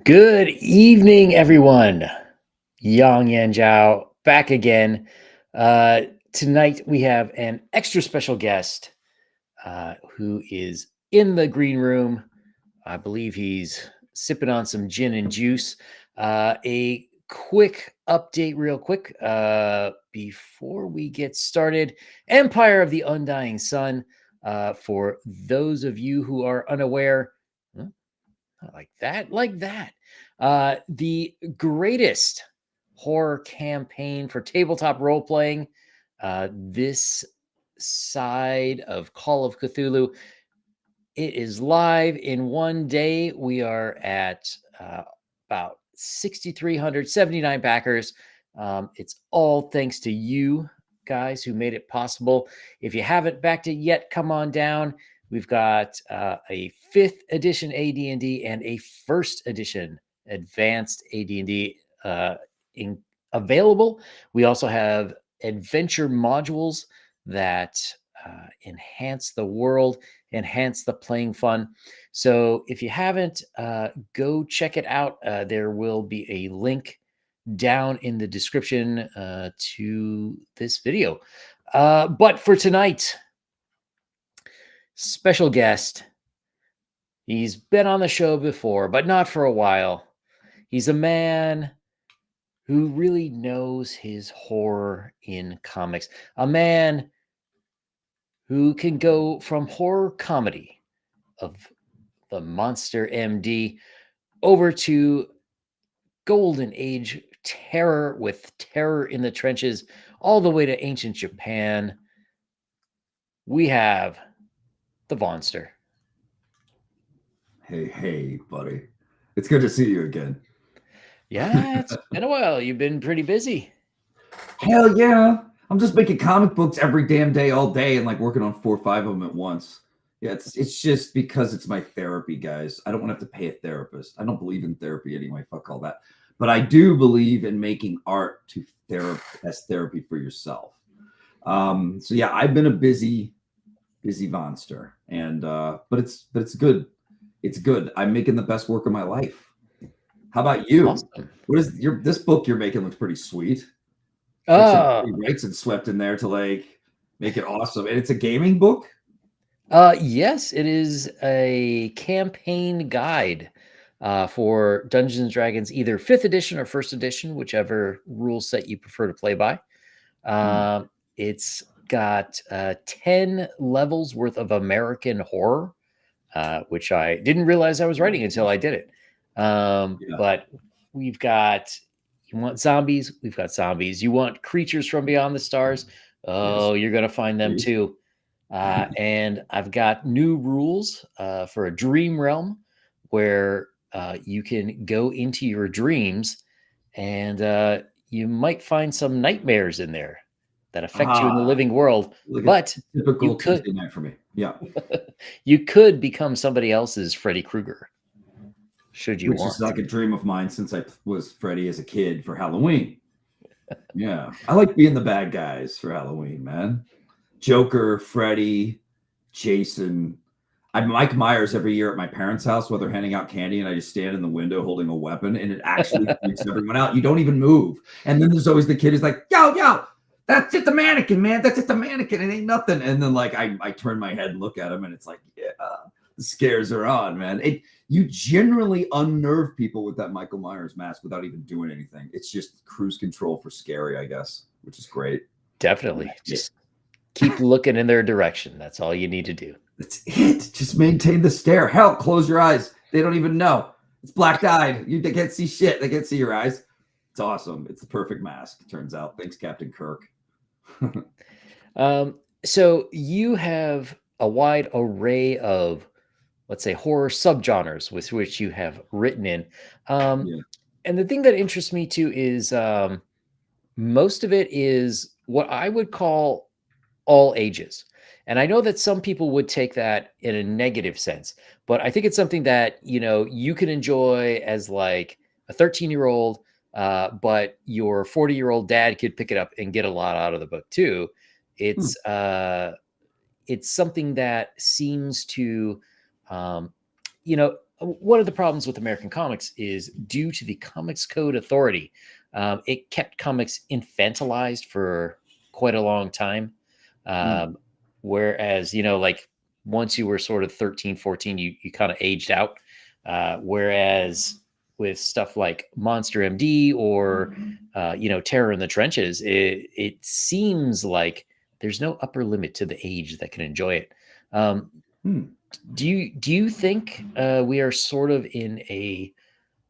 Good evening, everyone. Yang Yan Zhao back again. Tonight we have an extra special guest who is in the green room. I believe he's sipping on some gin and juice. A quick update, real quick, before we get started. Empire of the Undying Sun. For those of you who are unaware, like that. The greatest horror campaign for tabletop role playing. This side of Call of Cthulhu. It is live in one day. We are at about 6,379 backers. It's all thanks to you guys who made it possible. If you haven't backed it yet, come on down. We've got a 5th edition AD&D and a 1st edition advanced AD&D available. We also have adventure modules that enhance the world, enhance the playing fun. So if you haven't, go check it out. There will be a link down in the description to this video. But for tonight, special guest. He's been on the show before, but not for a while. He's a man who really knows his horror in comics. A man who can go from horror comedy of the Monster MD over to Golden Age terror with Terror in the Trenches, all the way to ancient Japan. We have the Monster. Hey, buddy. It's good to see you again. Yeah, it's been a while. You've been pretty busy. Hell yeah. I'm just making comic books every damn day, all day, and like working on 4 or 5 of them at once. Yeah, it's just because it's my therapy, guys. I don't want to have to pay a therapist. I don't believe in therapy anyway. Fuck all that. But I do believe in making art as therapy for yourself. So yeah, I've been a busy monster, and but it's good. It's good. I'm making the best work of my life. How about you? Awesome. What is this book you're making? Looks pretty sweet. Writes and swept in there to like make it awesome, and it's a gaming book. Yes, it is a campaign guide for Dungeons and Dragons, either 5th edition or 1st edition, whichever rule set you prefer to play by. It's got 10 levels worth of American horror, which I didn't realize I was writing until I did it. But we've got, you want zombies? We've got zombies. You want creatures from beyond the stars? Oh, yes. You're going to find them too. And I've got new rules for a dream realm where you can go into your dreams, and you might find some nightmares in there that affect you in the living world. Like but typical Tuesday night for me. Yeah. You could become somebody else's Freddy Krueger, should you want. Which is like a dream of mine since I was Freddy as a kid for Halloween. Yeah. I like being the bad guys for Halloween, man. Joker, Freddy, Jason. I'm Mike Myers every year at my parents' house while they're handing out candy, and I just stand in the window holding a weapon, and it actually freaks everyone out. You don't even move. And then there's always the kid who's like, yo, that's just a mannequin, man. That's just a mannequin. It ain't nothing. And then like I turn my head and look at him, and it's like, yeah, the scares are on, man. You generally unnerve people with that Michael Myers mask without even doing anything. It's just cruise control for scary, I guess, which is great. Definitely. Just keep looking in their direction. That's all you need to do. That's it. Just maintain the stare. Hell, close your eyes. They don't even know. It's black-eyed. They can't see shit. They can't see your eyes. It's awesome. It's the perfect mask, it turns out. Thanks, Captain Kirk. So you have a wide array of, let's say, horror subgenres with which you have written in. And the thing that interests me too is most of it is what I would call all ages. And I know that some people would take that in a negative sense, but I think it's something that, you can enjoy as like a 13-year-old, but your 40-year-old dad could pick it up and get a lot out of the book too. Hmm. It's something that seems to, um, one of the problems with American comics is due to the Comics Code Authority. It kept comics infantilized for quite a long time. Hmm. Um, Whereas, like once you were sort of 13, 14, you kind of aged out. Whereas with stuff like Monster MD or, Terror in the Trenches, it seems like there's no upper limit to the age that can enjoy it. Um, Hmm. do you think we are sort of in a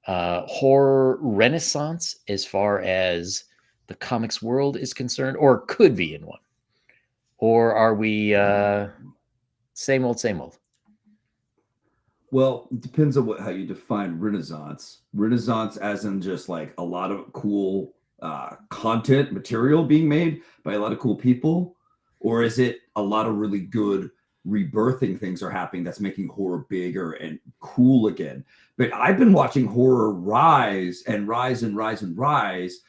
horror renaissance as far as the comics world is concerned, or could be in one? Or are we same old, same old? Well, it depends on how you define Renaissance. Renaissance, as in just like a lot of cool content material being made by a lot of cool people, or is it a lot of really good rebirthing things are happening that's making horror bigger and cool again? But I've been watching horror rise and rise and rise and rise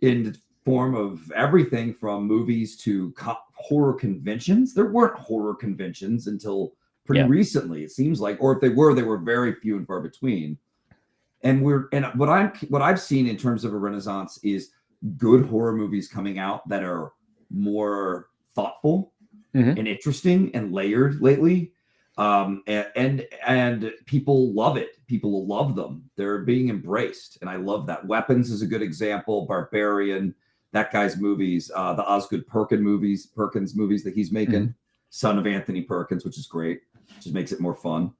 in the form of everything from movies to horror conventions. There weren't horror conventions until pretty Yeah. recently, it seems like, or if they were very few and far between. And what I've seen in terms of a renaissance is good horror movies coming out that are more thoughtful Mhm. and interesting and layered lately. And people love it. People love them. They're being embraced, and I love that. Weapons is a good example. Barbarian, that guy's movies, the Osgood Perkins movies that he's making, Mhm. son of Anthony Perkins, which is great. Just makes it more fun.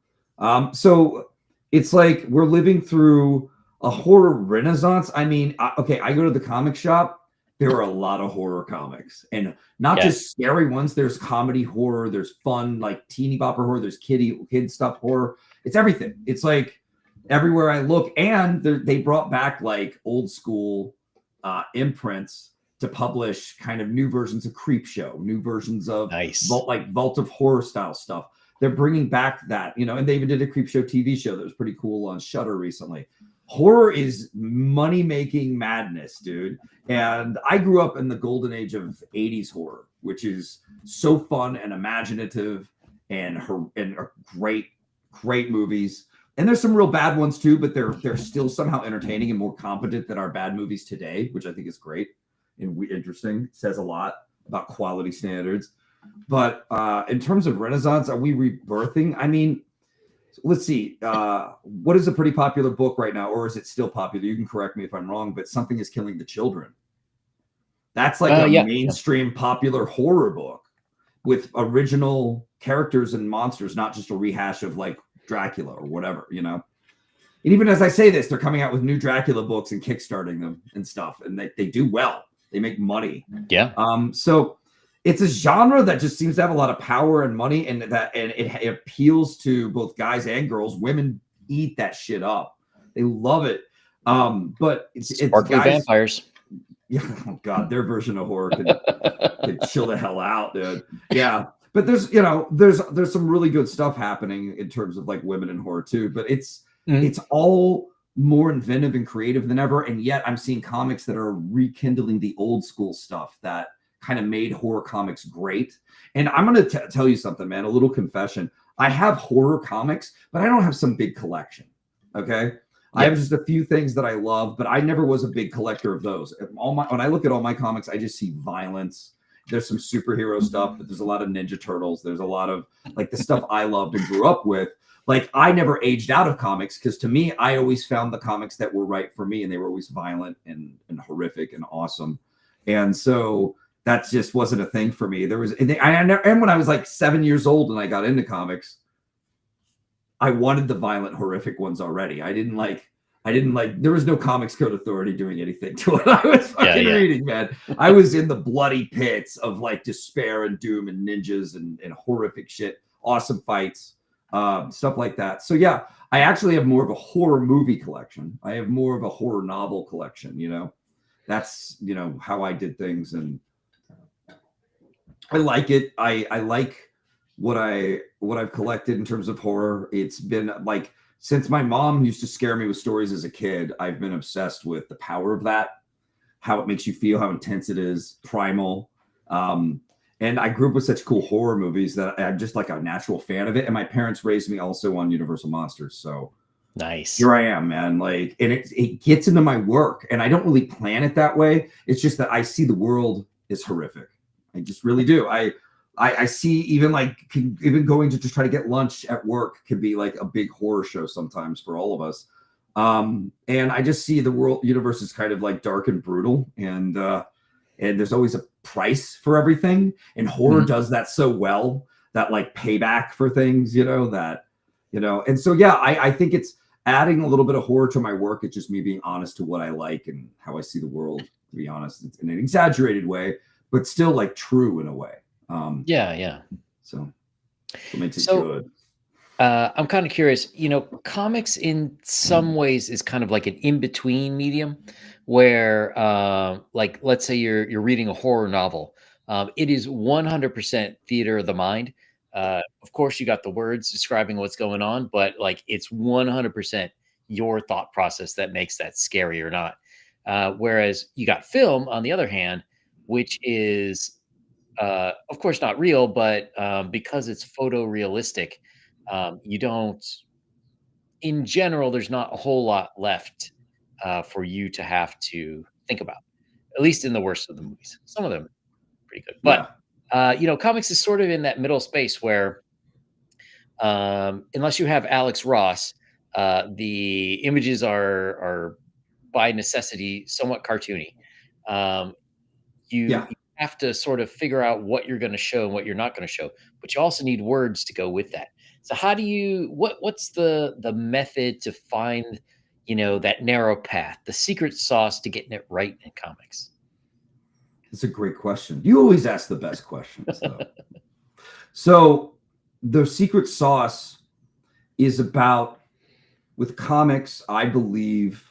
So it's like we're living through a horror renaissance. I mean, okay, I go to the comic shop. There are a lot of horror comics, and not Yeah. just scary ones. There's comedy horror. There's fun, like teeny bopper horror. There's kid stuff horror. It's everything. It's like everywhere I look. And they brought back like old school imprints to publish kind of new versions of Creepshow, new versions of Nice. Vault of Horror style stuff. They're bringing back that, and they even did a Creepshow TV show that was pretty cool on Shudder recently. Horror is money making madness, dude. And I grew up in the golden age of 80s horror, which is so fun and imaginative and great movies. And there's some real bad ones too, but they're still somehow entertaining and more competent than our bad movies today, which I think is great and interesting. It says a lot about quality standards. But in terms of Renaissance, are we rebirthing? I mean, let's see. What is a pretty popular book right now, or is it still popular? You can correct me if I'm wrong, but Something is Killing the Children. That's like a Yeah. mainstream popular horror book with original characters and monsters, not just a rehash of like Dracula or whatever, And even as I say this, they're coming out with new Dracula books and kickstarting them and stuff, and they do well. They make money. Yeah. So it's a genre that just seems to have a lot of power and money, and it appeals to both guys and girls. Women eat that shit up; they love it. But it's Sparkly guys. vampires. Yeah, oh god, their version of horror could chill the hell out, dude. Yeah, but there's some really good stuff happening in terms of like women in horror too. But it's all more inventive and creative than ever, and yet I'm seeing comics that are rekindling the old school stuff that kind of made horror comics great. And I'm going to tell you something, man, a little confession. I have horror comics, but I don't have some big collection. Okay. I have just a few things that I love, but I never was a big collector of those. When I look at all my comics, I just see violence. There's some superhero stuff, but there's a lot of Ninja Turtles. There's a lot of like the stuff I loved and grew up with. Like I never aged out of comics because to me, I always found the comics that were right for me, and they were always violent and horrific and awesome. And so that just wasn't a thing for me. There was, and when I was like 7 years old and I got into comics, I wanted the violent, horrific ones already. I didn't like, there was no Comics Code Authority doing anything to what I was fucking reading, man. I was in the bloody pits of like despair and doom and ninjas and horrific shit, awesome fights, stuff like that. So yeah, I actually have more of a horror movie collection. I have more of a horror novel collection, That's, how I did things. And I like it. I like what I've collected in terms of horror. It's been like since my mom used to scare me with stories as a kid, I've been obsessed with the power of that, how it makes you feel, how intense it is, primal. Um, and I grew up with such cool horror movies that I'm just like a natural fan of it. And my parents raised me also on Universal Monsters. So Nice. here I am, man. Like, and it gets into my work, and I don't really plan it that way. It's just that I see the world is horrific. I just really do. I see even like even going to just try to get lunch at work could be like a big horror show sometimes for all of us. And I just see the world universe is kind of like dark and brutal, and there's always a price for everything. And horror Mhm. does that so well, that like payback for things, and so yeah, I think it's adding a little bit of horror to my work. It's just me being honest to what I like and how I see the world, to be honest. It's in an exaggerated way, but still like true in a way. Yeah, yeah. So it makes it So, good. I'm kinda curious, comics in some ways is kind of like an in-between medium where, like, let's say you're reading a horror novel. It is 100% theater of the mind. Of course, you got the words describing what's going on, but, like, it's 100% your thought process that makes that scary or not. Whereas you got film, on the other hand, which is of course, not real, but because it's photorealistic, you don't. In general, there's not a whole lot left for you to have to think about. At least in the worst of the movies. Some of them are pretty good, but Yeah. comics is sort of in that middle space where, unless you have Alex Ross, the images are by necessity somewhat cartoony. Um, you Yeah. have to sort of figure out what you're going to show and what you're not going to show, but you also need words to go with that. So how do you what's the method to find, that narrow path, the secret sauce to getting it right in comics? It's a great question. You always ask the best questions, though. So the secret sauce is about with comics, I believe,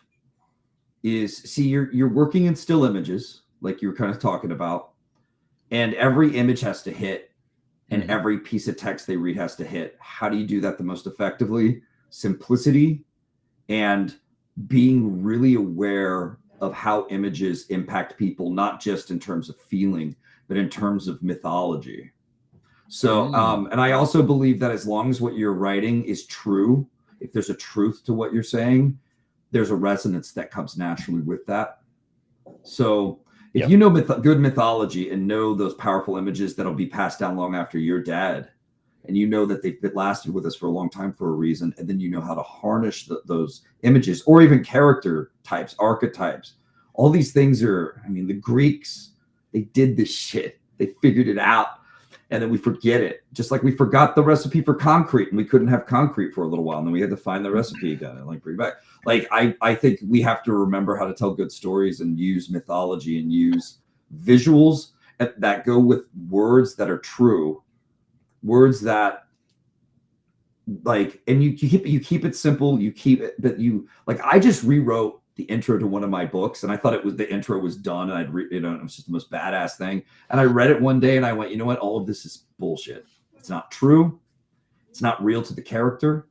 is see you're working in still images, like you were kind of talking about, and every image has to hit and Mhm. every piece of text they read has to hit. How do you do that the most effectively? Simplicity and being really aware of how images impact people, not just in terms of feeling, but in terms of mythology. So, Mm. and I also believe that as long as what you're writing is true, if there's a truth to what you're saying, there's a resonance that comes naturally with that. So, if Yep. you know good mythology and know those powerful images that'll be passed down long after you're dead, and you know that they've been lasted with us for a long time for a reason, and then you know how to harness those images or even character types, archetypes. All these things are, I mean, the Greeks, they did this shit. They figured it out, and then we forget it. Just like we forgot the recipe for concrete, and we couldn't have concrete for a little while, and then we had to find the recipe again and like bring it back. Like I think we have to remember how to tell good stories and use mythology and use visuals that go with words that are true, words that like, and you keep it simple, you keep it, but you like I just rewrote the intro to one of my books, and I thought it was the intro was done, and it was just the most badass thing. And I read it one day, and I went, you know what? All of this is bullshit. It's not true. It's not real to the character.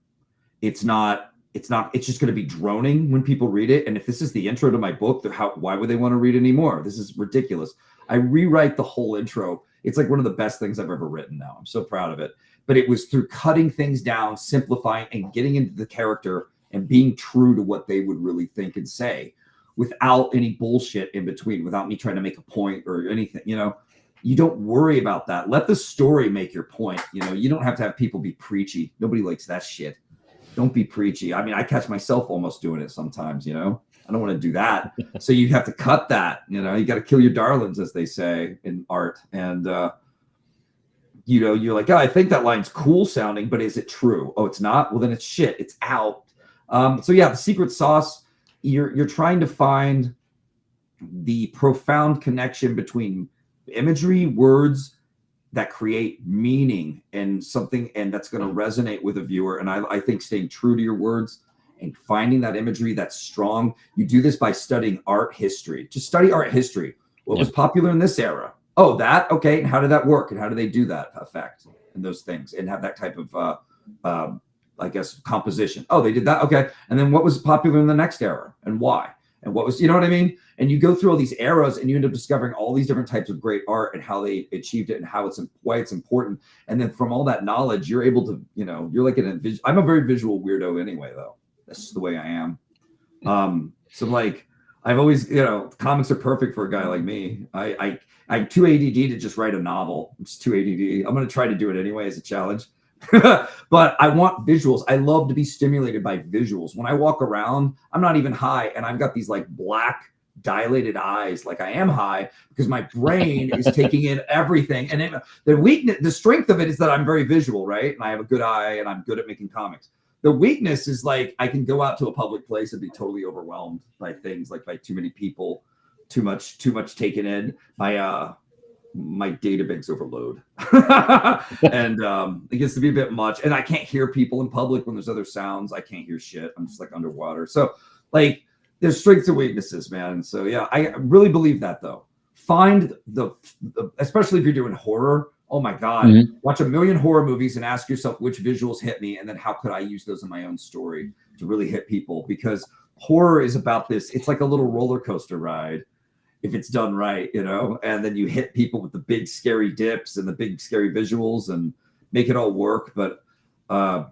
It's not. It's not. It's just going to be droning when people read it. And if this is the intro to my book, why would they want to read anymore? This is ridiculous. I rewrite the whole intro. It's like one of the best things I've ever written now. I'm so proud of it. But it was through cutting things down, simplifying, and getting into the character and being true to what they would really think and say without any bullshit in between, without me trying to make a point or anything. You don't worry about that. Let the story make your point. You don't have to have people be preachy. Nobody likes that shit. Don't be preachy. I mean, I catch myself almost doing it sometimes. I don't want to do that. So you have to cut that. You got to kill your darlings, as they say in art. And you're like, oh, I think that line's cool sounding, but is it true? Oh, it's not. Well, then it's shit. It's out. So yeah, the secret sauce. You're trying to find the profound connection between imagery, words that create meaning and something, and that's going to resonate with a viewer. And I think staying true to your words and finding that imagery that's strong. You do this by studying art history. Just study art history. What Yeah. was popular in this era? Oh, that okay. And how did that work? And how do they do that effect and those things and have that type of I guess composition? Oh, they did that. Okay. And then what was popular in the next era and why? And what was, you know what I mean? And you go through all these eras and you end up discovering all these different types of great art and how they achieved it and how it's why it's important. And then from all that knowledge, you're able to, you're like I'm a very visual weirdo anyway, though. That's just the way I am. So like I've always, comics are perfect for a guy like me. I'm too ADD to just write a novel. I'm just too ADD. I'm going to try to do it anyway as a challenge. But I want visuals. I love to be stimulated by visuals. When I walk around, I'm not even high, and I've got these like black dilated eyes, like I am high because my brain is taking in everything. And the strength of it is that I'm very visual, right? And I have a good eye, and I'm good at making comics. The weakness is like I can go out to a public place and be totally overwhelmed by things, like by too many people, too much taken in. My databank's overload. And it gets to be a bit much. And I can't hear people in public when there's other sounds. I can't hear shit. I'm just like underwater. So like there's strengths and weaknesses, man. So yeah, I really believe that though. Find especially if you're doing horror. Oh my God, watch a million horror movies and ask yourself which visuals hit me. And then how could I use those in my own story to really hit people? Because horror is about this. It's like a little roller coaster ride if it's done right, and then you hit people with the big scary dips and the big scary visuals and make it all work. But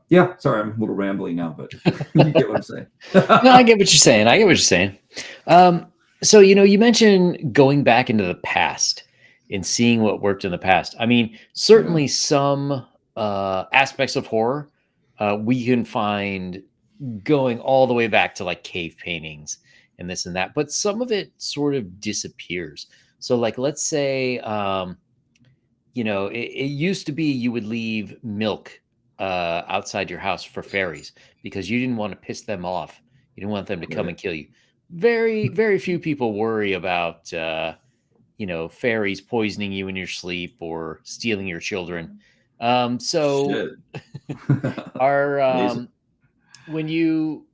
yeah, sorry, I'm a little rambly now, but you get what I'm saying. No, I get what you're saying. So, you mentioned going back into the past and seeing what worked in the past. I mean, certainly some aspects of horror we can find going all the way back to like cave paintings and this and that, but some of it sort of disappears. So like, let's say, it used to be you would leave milk outside your house for fairies because you didn't want to piss them off. You didn't want them to come and kill you. Very, very few people worry about, fairies poisoning you in your sleep or stealing your children. So our, when you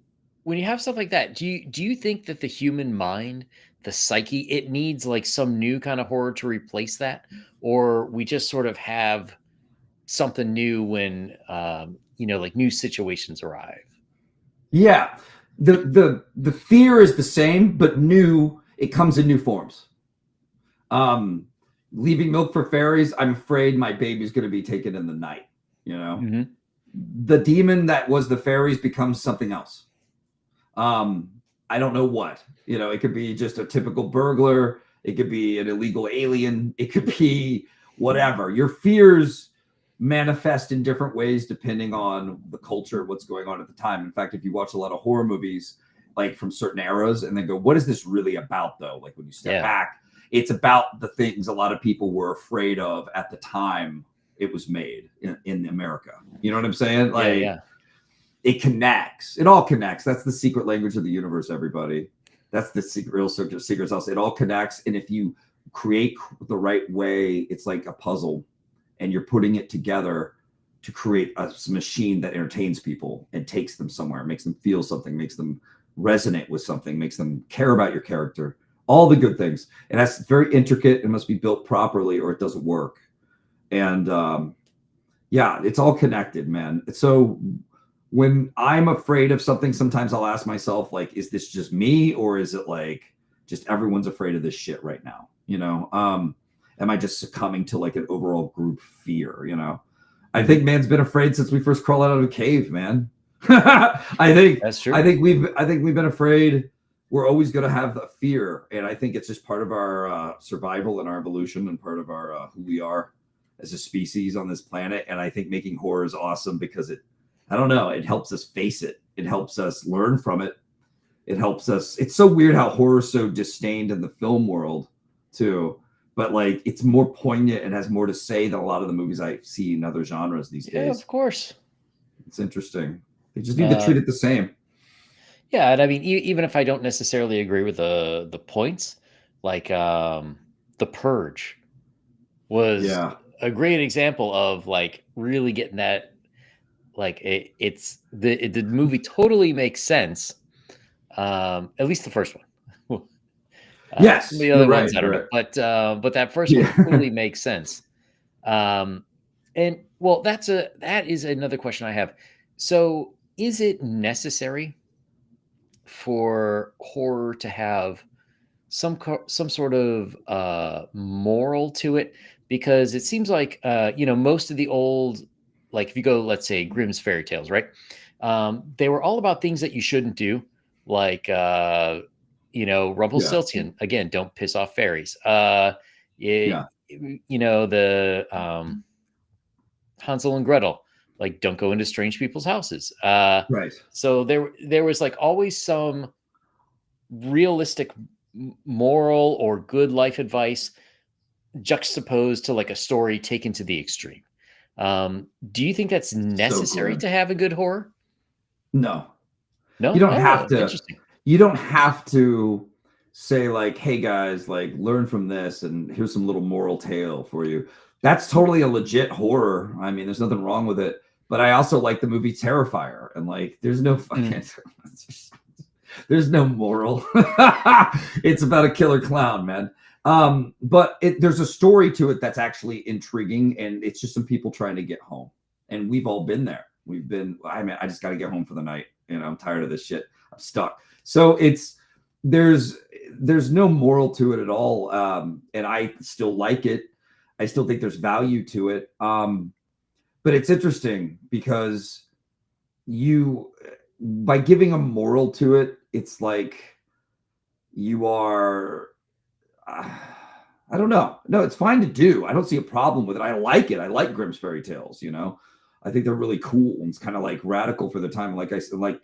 have stuff like that, do you think that the human mind, the psyche, it needs like some new kind of horror to replace that, or we just sort of have something new when like new situations arrive? Yeah, the fear is the same, but new. It comes in new forms. Leaving milk for fairies. I'm afraid my baby's going to be taken in the night. The demon that was the fairies becomes something else. I don't know what. It could be just a typical burglar. It could be an illegal alien. It could be whatever. Your fears manifest in different ways depending on the culture, what's going on at the time. In fact, if you watch a lot of horror movies, like from certain eras, and then go, what is this really about, though? Like when you step back, it's about the things a lot of people were afraid of at the time it was made in America. You know what I'm saying? Like, it connects. It all connects. That's the secret language of the universe, everybody. That's the real secret sauce. It all connects. And if you create the right way, it's like a puzzle, and you're putting it together to create a machine that entertains people and takes them somewhere, makes them feel something, makes them resonate with something, makes them care about your character, all the good things. And that's very intricate. It must be built properly or it doesn't work. And yeah, it's all connected, man. So when I'm afraid of something, sometimes I'll ask myself, like, is this just me, or is it like just everyone's afraid of this shit right now? Am I just succumbing to like an overall group fear? I think man's been afraid since we first crawled out of a cave, man. I think That's true. I think we've been afraid. We're always going to have the fear, and I think it's just part of our survival and our evolution, and part of our who we are as a species on this planet. And I think making horror is awesome because it helps us face it. It helps us learn from it. It helps us. It's so weird how horror is so disdained in the film world too, but like it's more poignant and has more to say than a lot of the movies I see in other genres these days. Of course. It's interesting. They just need to treat it the same. Yeah, and I mean, even if I don't necessarily agree with the points, like The Purge was a great example of like really getting that. Like the movie totally makes sense. At least the first one. Some of Yes, the you're other right. ones, I don't know, You're but that first one right. totally makes sense. And well, that is another question I have. So, is it necessary for horror to have some sort of moral to it? Because it seems like most of the old, like if you go, let's say Grimm's fairy tales, right? They were all about things that you shouldn't do, like Yeah, Rumpelstiltskin. Again, don't piss off fairies. yeah, The Hansel and Gretel, like don't go into strange people's houses. right. So there was like always some realistic moral or good life advice juxtaposed to like a story taken to the extreme. Do you think that's So necessary grim. to have a good horror? No, you No? don't have Oh, to. interesting. You don't have to say like, "Hey guys, like learn from this, and here's some little moral tale for you." That's totally a legit horror. I mean, there's nothing wrong with it. But I also like the movie Terrifier, and like, there's no Mm, fucking, there's no moral. It's about a killer clown, man. But there's a story to it that's actually intriguing, and it's just some people trying to get home. And we've all been there. We've been, I mean, I just got to get home for the night. I'm tired of this shit. I'm stuck. So there's there's no moral to it at all. And I still like it. I still think there's value to it. But it's interesting because you by giving a moral to it, it's like you are I don't know. No, it's fine to do. I don't see a problem with it. I like it. I like Grimm's fairy tales. I think they're really cool. And it's kind of like radical for the time. Like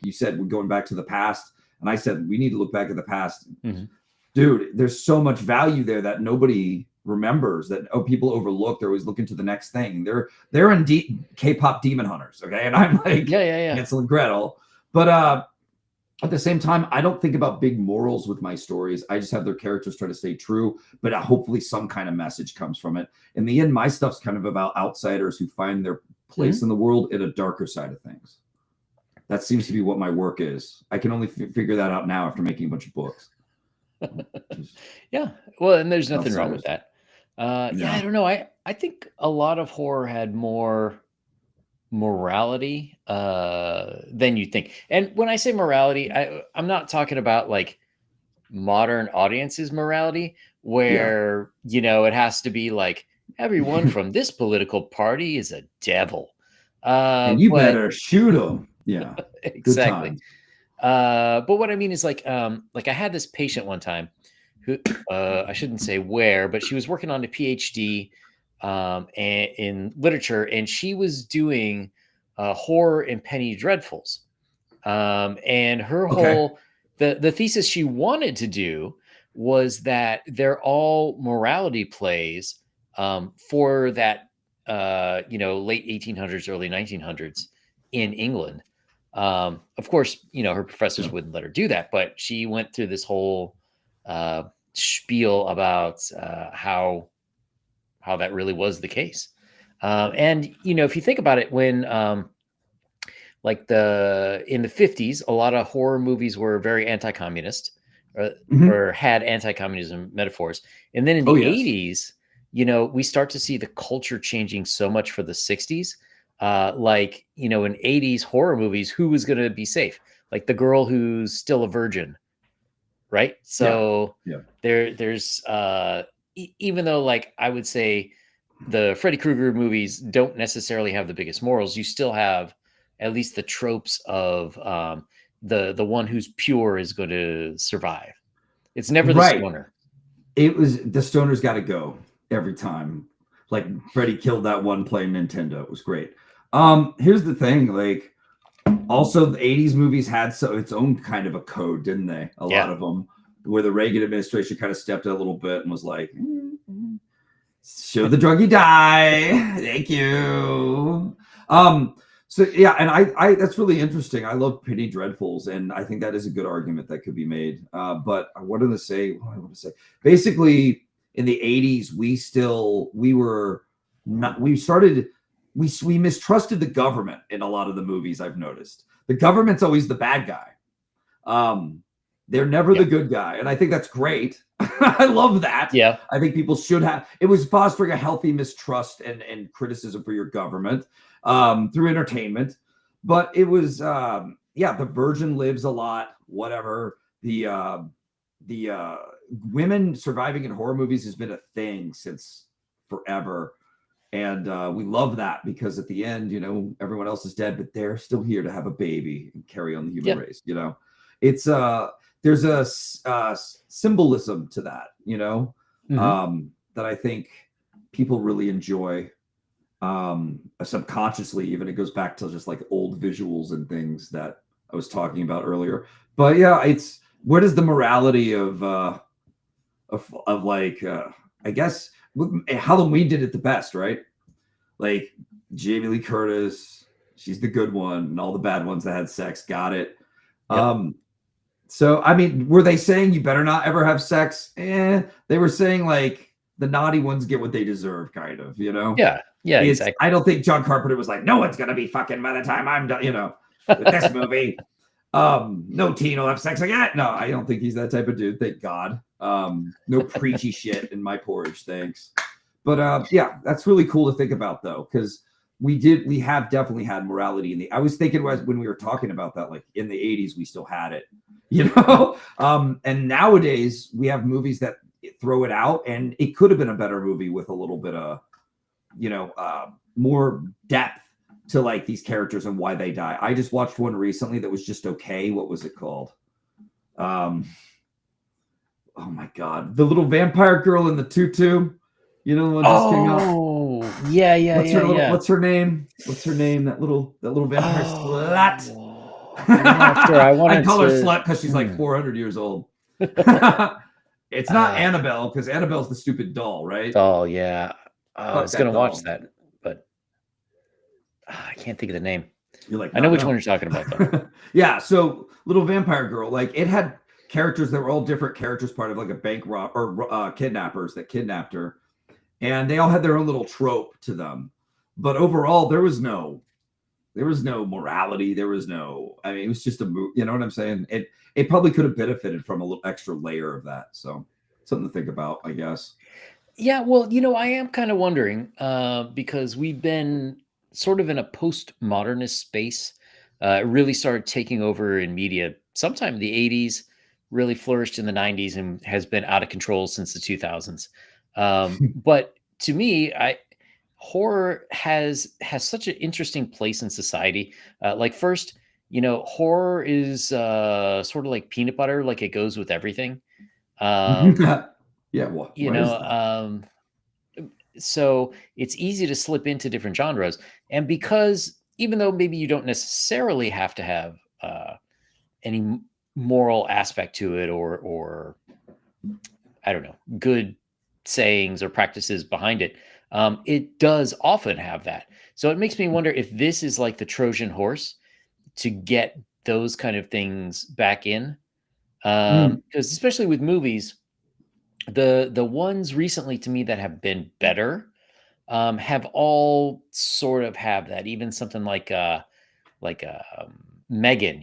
you said, we're going back to the past. And I said we need to look back at the past. mhm. Dude, there's so much value there that nobody remembers, that people overlook. They're always looking to the next thing. They're in K-pop demon hunters, okay? And I'm like Yeah, yeah, yeah. Hansel and Gretel. But at the same time, I don't think about big morals with my stories. I just have their characters try to stay true, but hopefully some kind of message comes from it. In the end, my stuff's kind of about outsiders who find their place in the world in a darker side of things. That seems to be what my work is. I can only figure that out now after making a bunch of books. Yeah. Well, and there's nothing wrong with Outsiders. that. Yeah, I Yeah. don't know. I think a lot of horror had more morality than you think. And when I say morality, I'm not talking about like modern audiences morality Yeah. where it has to be like everyone from this political party is a devil. And you But better shoot them. Yeah. Good exactly. times. But what I mean is like I had this patient one time who I shouldn't say where, but she was working on a PhD in literature, and she was doing horror and penny dreadfuls. And her Okay. whole the thesis she wanted to do was that they're all morality plays for that late 1800s, early 1900s in England. Of course, her professors Yeah. wouldn't let her do that, but she went through this whole spiel about how that really was the case. And if you think about it, when like in the 50s, a lot of horror movies were very anti-communist, or, Mhm. or had anti-communism metaphors. And then in Oh, the yes. 80s, we start to see the culture changing so much for the 60s. Like, in 80s horror movies, who was going to be safe? Like the girl who's still a virgin, right? Yeah. So Yeah. there's even though like I would say the Freddy Krueger movies don't necessarily have the biggest morals, you still have at least the tropes of the one who's pure is going to survive. It's never the Right. stoner. It was the stoners got to go every time. Like Freddie killed that one playing Nintendo. It was great. Here's the thing, like also the 80s movies had its own kind of a code, didn't they? A lot Yeah. of them, where the Reagan administration kind of stepped in a little bit and was like, show the drug you die. Thank you. So yeah, and I that's really interesting. I love Penny Dreadfuls, and I think that is a good argument that could be made. But I wanted to say, what I want to say, basically, in the 80s, we were not we mistrusted the government in a lot of the movies. I've noticed the government's always the bad guy. They're never Yeah. the good guy. And I think that's great. I love that. Yeah. I think people should have, it was fostering a healthy mistrust and criticism for your government through entertainment. But it was, yeah, the virgin lives a lot, whatever. The women surviving in horror movies has been a thing since forever. And we love that because at the end, you know, everyone else is dead, but they're still here to have a baby and carry on the human Yeah. race. You know, it's there's a symbolism to that, you know, that I think people really enjoy subconsciously. Even it goes back to just like old visuals and things that I was talking about earlier. But yeah, it's where does the morality of like I guess Halloween did it the best, right? Like Jamie Lee Curtis, she's the good one, and all the bad ones that had sex got it. Yep. So I mean, were they saying you better not ever have sex? They were saying like the naughty ones get what they deserve, kind of, you know? Yeah. Yeah. It's Exactly. I don't think John Carpenter was like, no one's gonna be fucking by the time I'm done, you know, with this movie. No teen will have sex again. No, I don't think he's that type of dude. Thank God. No preachy shit in my porridge, thanks. But yeah, that's really cool to think about though, because we have definitely had morality in the. I was thinking when we were talking about that, like in the 80s, we still had it, you know. And nowadays we have movies that throw it out, and it could have been a better movie with a little bit of, you know, more depth to like these characters and why they die. I just watched one recently that was just okay. What was it called? Oh my god, the little vampire girl in the tutu. You know the one just came out. Oh, yeah, yeah, What's yeah, her yeah. what's her name? What's her name? That little vampire slut. I'm not sure. I I wanted call her to. slut because she's like 400 years old. It's not Ah, Annabelle because Annabelle's the stupid doll, right? oh yeah. I Fuck was gonna that watch doll. that, but I can't think of the name. You're like, I know no, which one no. you're talking about though. Yeah, so little vampire girl, like it had characters that were all different characters, part of like a bank rob or kidnappers that kidnapped her, and they all had their own little trope to them. But overall, there was no morality. There was no. I mean, it was just a move. You know what I'm saying? It probably could have benefited from a little extra layer of that. So something to think about, I guess. Yeah, well, I am kind of wondering because we've been sort of in a postmodernist space. It really started taking over in media sometime in the 80s, really flourished in the 90s, and has been out of control since the 2000s. But to me, horror has such an interesting place in society. Like first, horror is sort of like peanut butter, like it goes with everything. Um, Yeah. Well, you why is know, that? um, so it's easy to slip into different genres. And because even though maybe you don't necessarily have to have any moral aspect to it, or I don't know, good sayings or practices behind it, it does often have that. So it makes me wonder if this is like the Trojan horse to get those kind of things back in. Mm. Because especially with movies, the ones recently to me that have been better have all sort of have that. Even something like Megan,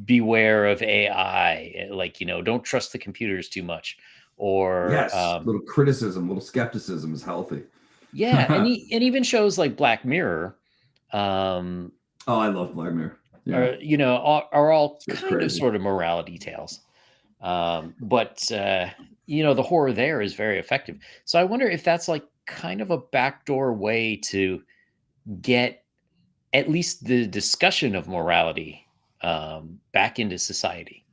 beware of AI, like don't trust the computers too much, or Yes, little criticism, little skepticism is healthy. yeah, Oh, and even shows like Black Mirror, um, I love Black Mirror. Yeah, are all it's kind of crazy. sort of morality tales. But the horror there is very effective. So I wonder if that's like kind of a backdoor way to get at least the discussion of morality back into society.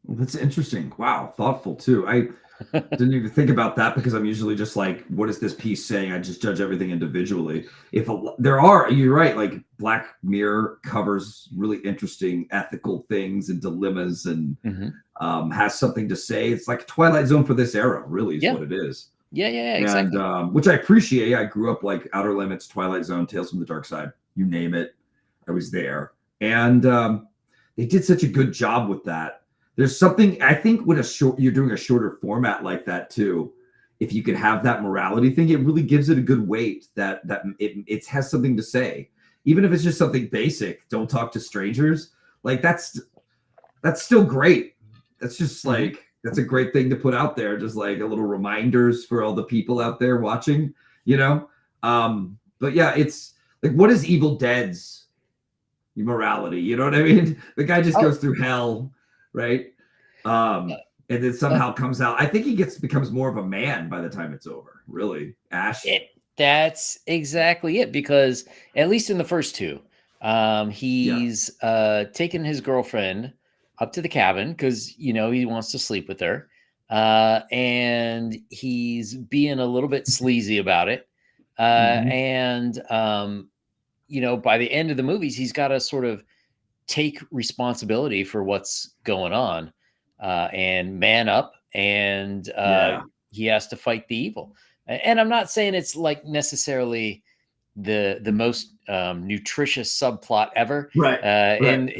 Well, that's interesting. Wow, thoughtful too. I didn't even think about that because I'm usually just like, what is this piece saying? I just judge everything individually. You're right. Like Black Mirror covers really interesting ethical things and dilemmas, and Mhm. has something to say. It's like Twilight Zone for this era, really, is Yeah. what it is. Yeah, yeah, yeah, And exactly. which I appreciate. I grew up like Outer Limits, Twilight Zone, Tales from the Dark Side, you name it. I was there, and they did such a good job with that. There's something I think when you're doing a shorter format like that too. If you could have that morality thing, it really gives it a good weight that it has something to say, even if it's just something basic. Don't talk to strangers. Like that's that's still great. That's just Mhm. like, that's a great thing to put out there, just like a little reminders for all the people out there watching, you know. But yeah, it's like, what is Evil Dead's morality? You know what I mean? The guy just Oh, goes through hell, right? uh, And then uh, somehow comes out. I think he becomes more of a man by the time it's over. Really, Ash. it that's exactly it, because at least in the first two, Yeah, he's taken his girlfriend up to the cabin because he wants to sleep with her, and he's being a little bit sleazy about it, hmm, and by the end of the movies, he's got to sort of take responsibility for what's going on, and man up, and yeah, he has to fight the evil. And I'm not saying it's like necessarily the most nutritious subplot ever. right, right.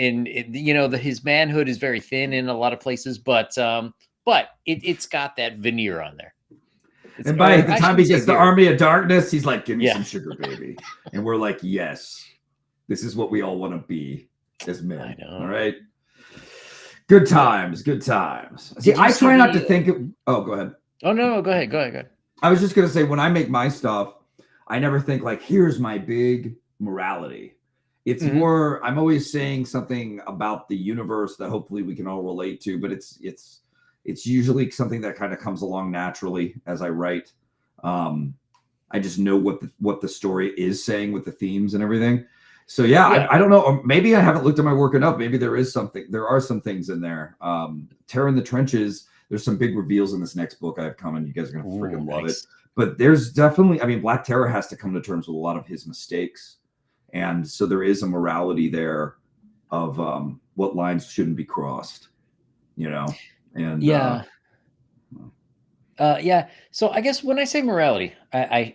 His manhood is very thin in a lot of places, but it's got that veneer on there. It's, And by or the I time he shouldn't say gets the veneer. Army of Darkness, he's like, "Give me Yeah, some sugar, baby," and we're like, "Yes, this is what we all want to be as I men." All know. right. Good times, good times. See, Did you I see try not to the? think of. Oh, go ahead. Oh no, go ahead, go ahead, go ahead. I was just gonna say, when I make my stuff, I never think like, here's my big morality. It's Mhm. more, I'm always saying something about the universe that hopefully we can all relate to, but it's usually something that kind of comes along naturally as I write. Um, I just know what the story is saying with the themes and everything. So yeah, Yeah. I don't know. Or maybe I haven't looked at my work enough. Maybe there is something. There are some things in there. Terror in the Trenches. There's some big reveals in this next book I have coming. You guys are gonna Ooh, freaking love it. nice. But there's definitely, I mean, Black Terror has to come to terms with a lot of his mistakes, and so there is a morality there of what lines shouldn't be crossed. You know, and Yeah. Yeah. So I guess when I say morality, I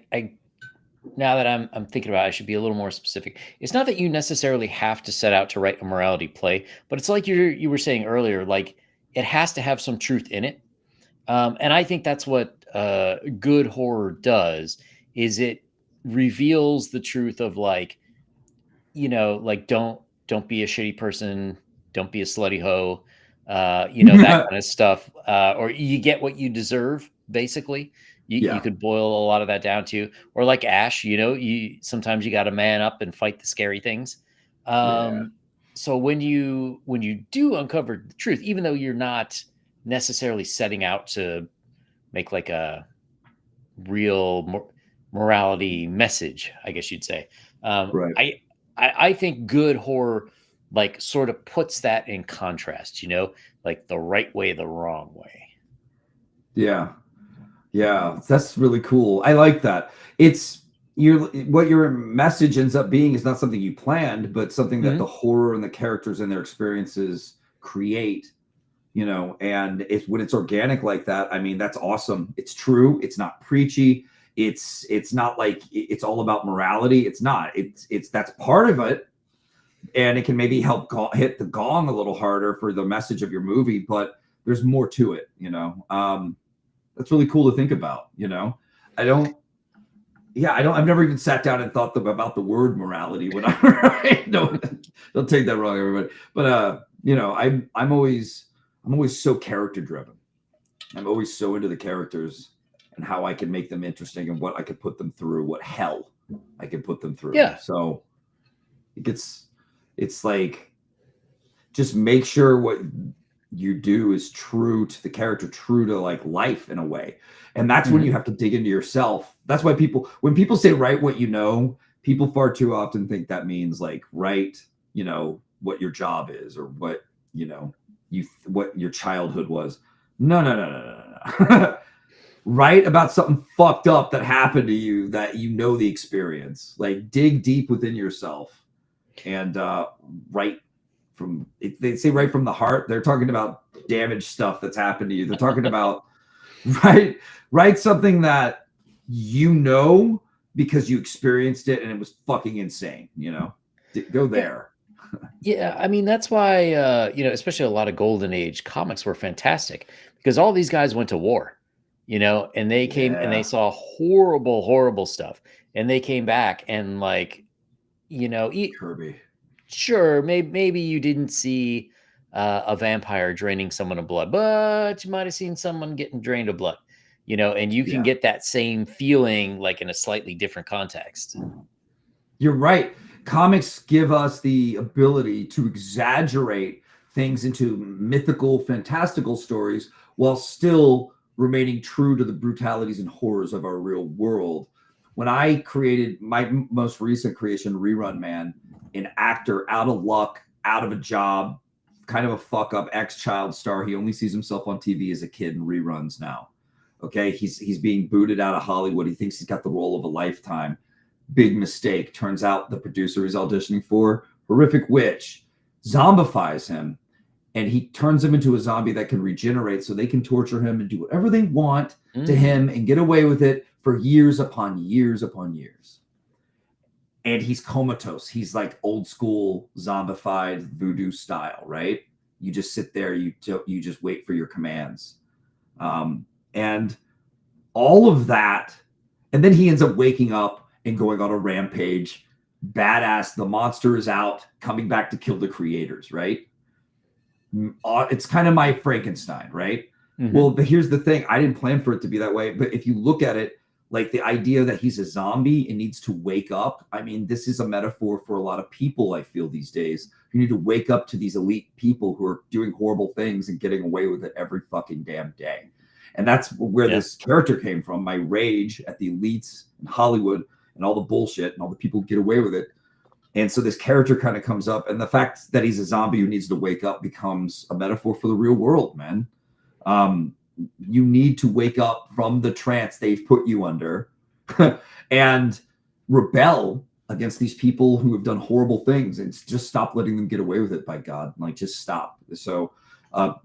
now that I'm thinking about it, I should be a little more specific. It's not that you necessarily have to set out to write a morality play, but it's like you were saying earlier, like it has to have some truth in it. And I think that's what good horror does, is it reveals the truth of, like, like don't be a shitty person, don't be a slutty hoe, that kind of stuff, or you get what you deserve. Basically, you yeah, could boil a lot of that down to, or like Ash, you sometimes you got to man up and fight the scary things. yeah, So when you do uncover the truth, even though you're not necessarily setting out to make like a real morality message, I guess you'd say. Um, right, I, I think good horror like sort of puts that in contrast, like the right way, the wrong way. yeah. Yeah, that's really cool. I like that. It's what your message ends up being is not something you planned, but something that the Mhm. horror and the characters and their experiences create, and it's when it's organic like that, I mean, that's awesome. It's true. It's not preachy. It's not like it's all about morality. It's not. It's that's part of it, and it can maybe help hit the gong a little harder for the message of your movie, but there's more to it. That's really cool to think about. I don't, yeah, I've never even sat down and thought about the word morality when I write. No, don't take that wrong, everybody. But, I'm always so character driven. I'm always so into the characters and how I can make them interesting and what I could put them through, what hell I can put them through. Yeah. So it's like, just make sure what you do is true to the character, true to like life in a way. And that's when you Mhm. have to dig into yourself. That's why when people say write what you know, people far too often think that means like write, what your job is, or what, what your childhood was. No, no, no, no, no, no. Write about something fucked up that happened to you, that the experience. Like, dig deep within yourself and write they say right from the heart. They're talking about damaged stuff that's happened to you. They're talking about write write something that because you experienced it and it was fucking insane. Go Yeah. there. Yeah, I mean that's why especially a lot of golden age comics were fantastic, because all these guys went to war, and they came and they Yeah, saw horrible, horrible stuff, and they came back and, like, Kirby. sure, maybe you didn't see a vampire draining someone of blood, but you might have seen someone getting drained of blood, and you can Yeah. get that same feeling like in a slightly different context. You're right. Comics give us the ability to exaggerate things into mythical, fantastical stories while still remaining true to the brutalities and horrors of our real world. When I created my most recent creation, Rerun Man, an actor out of luck, out of a job, kind of a fuck up ex-child star. He only sees himself on TV as a kid and reruns now. Okay, he's being booted out of Hollywood. He thinks he's got the role of a lifetime. Big mistake. Turns out the producer he's auditioning for, horrific witch, zombifies him, and he turns him into a zombie that can regenerate so they can torture him and do whatever they want to him and get away with it for years upon years upon years. And he's comatose. He's like old school zombified voodoo style, right? You just sit there, you just wait for your commands. And all of that, and then he ends up waking up and going on a rampage. Badass. The monster is out, coming back to kill the creators, right? It's kind of my Frankenstein, right? Mm-hmm. Well, but here's the thing. I didn't plan for it to be that way. But if you look at it, like the idea that he's a zombie and needs to wake up. I mean, this is a metaphor for a lot of people, I feel, these days. You need to wake up to these elite people who are doing horrible things and getting away with it every fucking damn day. And that's where this character came from, my rage at the elites in Hollywood and all the bullshit and all the people who get away with it. And so this character kind of comes up, and the fact that he's a zombie who needs to wake up becomes a metaphor for the real world, man. You need to wake up from the trance they've put you under and rebel against these people who have done horrible things and just stop letting them get away with it, by God. Like, just stop. So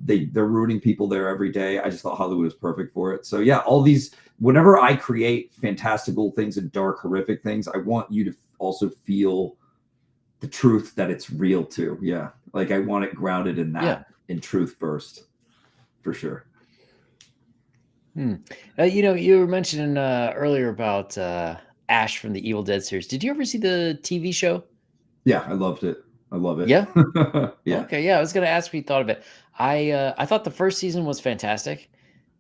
they're ruining people there every day. I just thought Hollywood was perfect for it. So yeah, all these, whenever I create fantastical things and dark, horrific things, I want you to also feel the truth that it's real too. Yeah. Like, I want it grounded in that, in truth first, for sure. You were mentioning earlier about Ash from the Evil Dead series. Did you ever see the TV show? Yeah, I loved it. I love it. Yeah. Yeah. Okay. Yeah, I was gonna ask what you thought of it. I thought the first season was fantastic,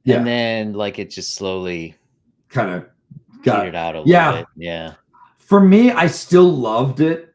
Yeah. and then like it just slowly kind of petered out a little bit. Yeah. For me, I still loved it.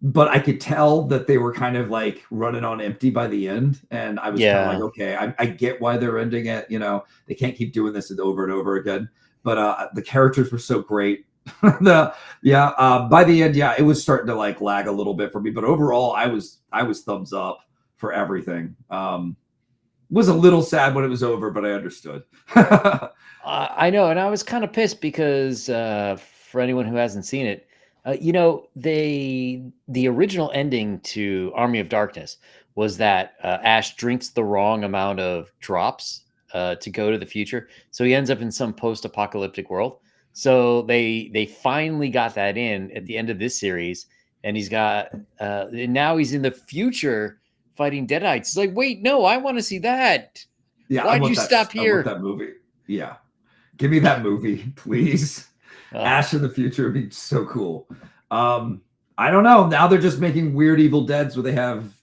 But I could tell that they were kind of like running on empty by the end. And I was kind of like, okay, I get why they're ending it. They can't keep doing this over and over again. But the characters were so great. By the end, it was starting to like lag a little bit for me. But overall, I was thumbs up for everything. Was a little sad when it was over, but I understood. I know, and I was kind of pissed because for anyone who hasn't seen it, the original ending to Army of Darkness was that Ash drinks the wrong amount of drops to go to the future, so he ends up in some post-apocalyptic world. So they finally got that in at the end of this series, and he's got and now he's in the future fighting Deadites. It's like, wait, no, I want to see that. Yeah, why'd you stop here? I want that movie. Yeah, give me that movie, please. Ash in the future would be so cool. I don't know. Now they're just making weird Evil Deads where they have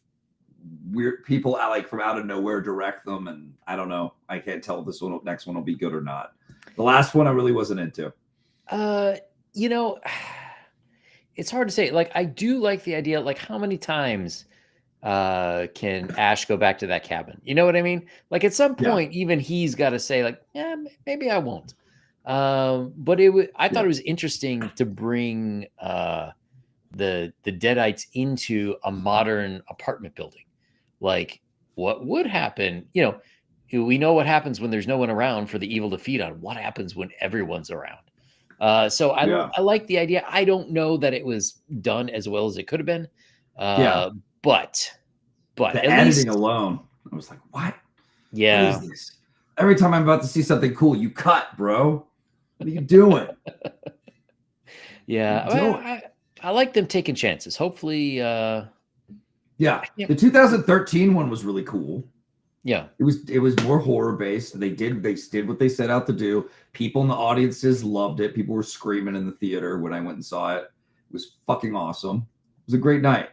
weird people like from out of nowhere direct them, and I don't know. I can't tell if this next one will be good or not. The last one I really wasn't into. It's hard to say. Like, I do like the idea. Like, how many times can Ash go back to that cabin? You know what I mean? Like, at some point, even he's got to say, like, yeah, maybe I won't. But I thought it was interesting to bring the Deadites into a modern apartment building. Like, what would happen? We know what happens when there's no one around for the evil to feed on. What happens when everyone's around? So I like the idea. I don't know that it was done as well as it could have been. But the editing alone, I was like, what? Yeah. What is this? Every time I'm about to see something cool, you cut, bro. What are you doing? I like them taking chances. Hopefully, the 2013 one was really cool. Yeah, it was more horror based. They did what they set out to do. People in the audiences loved it. People were screaming in the theater when I went and saw it. It was fucking awesome. It was a great night.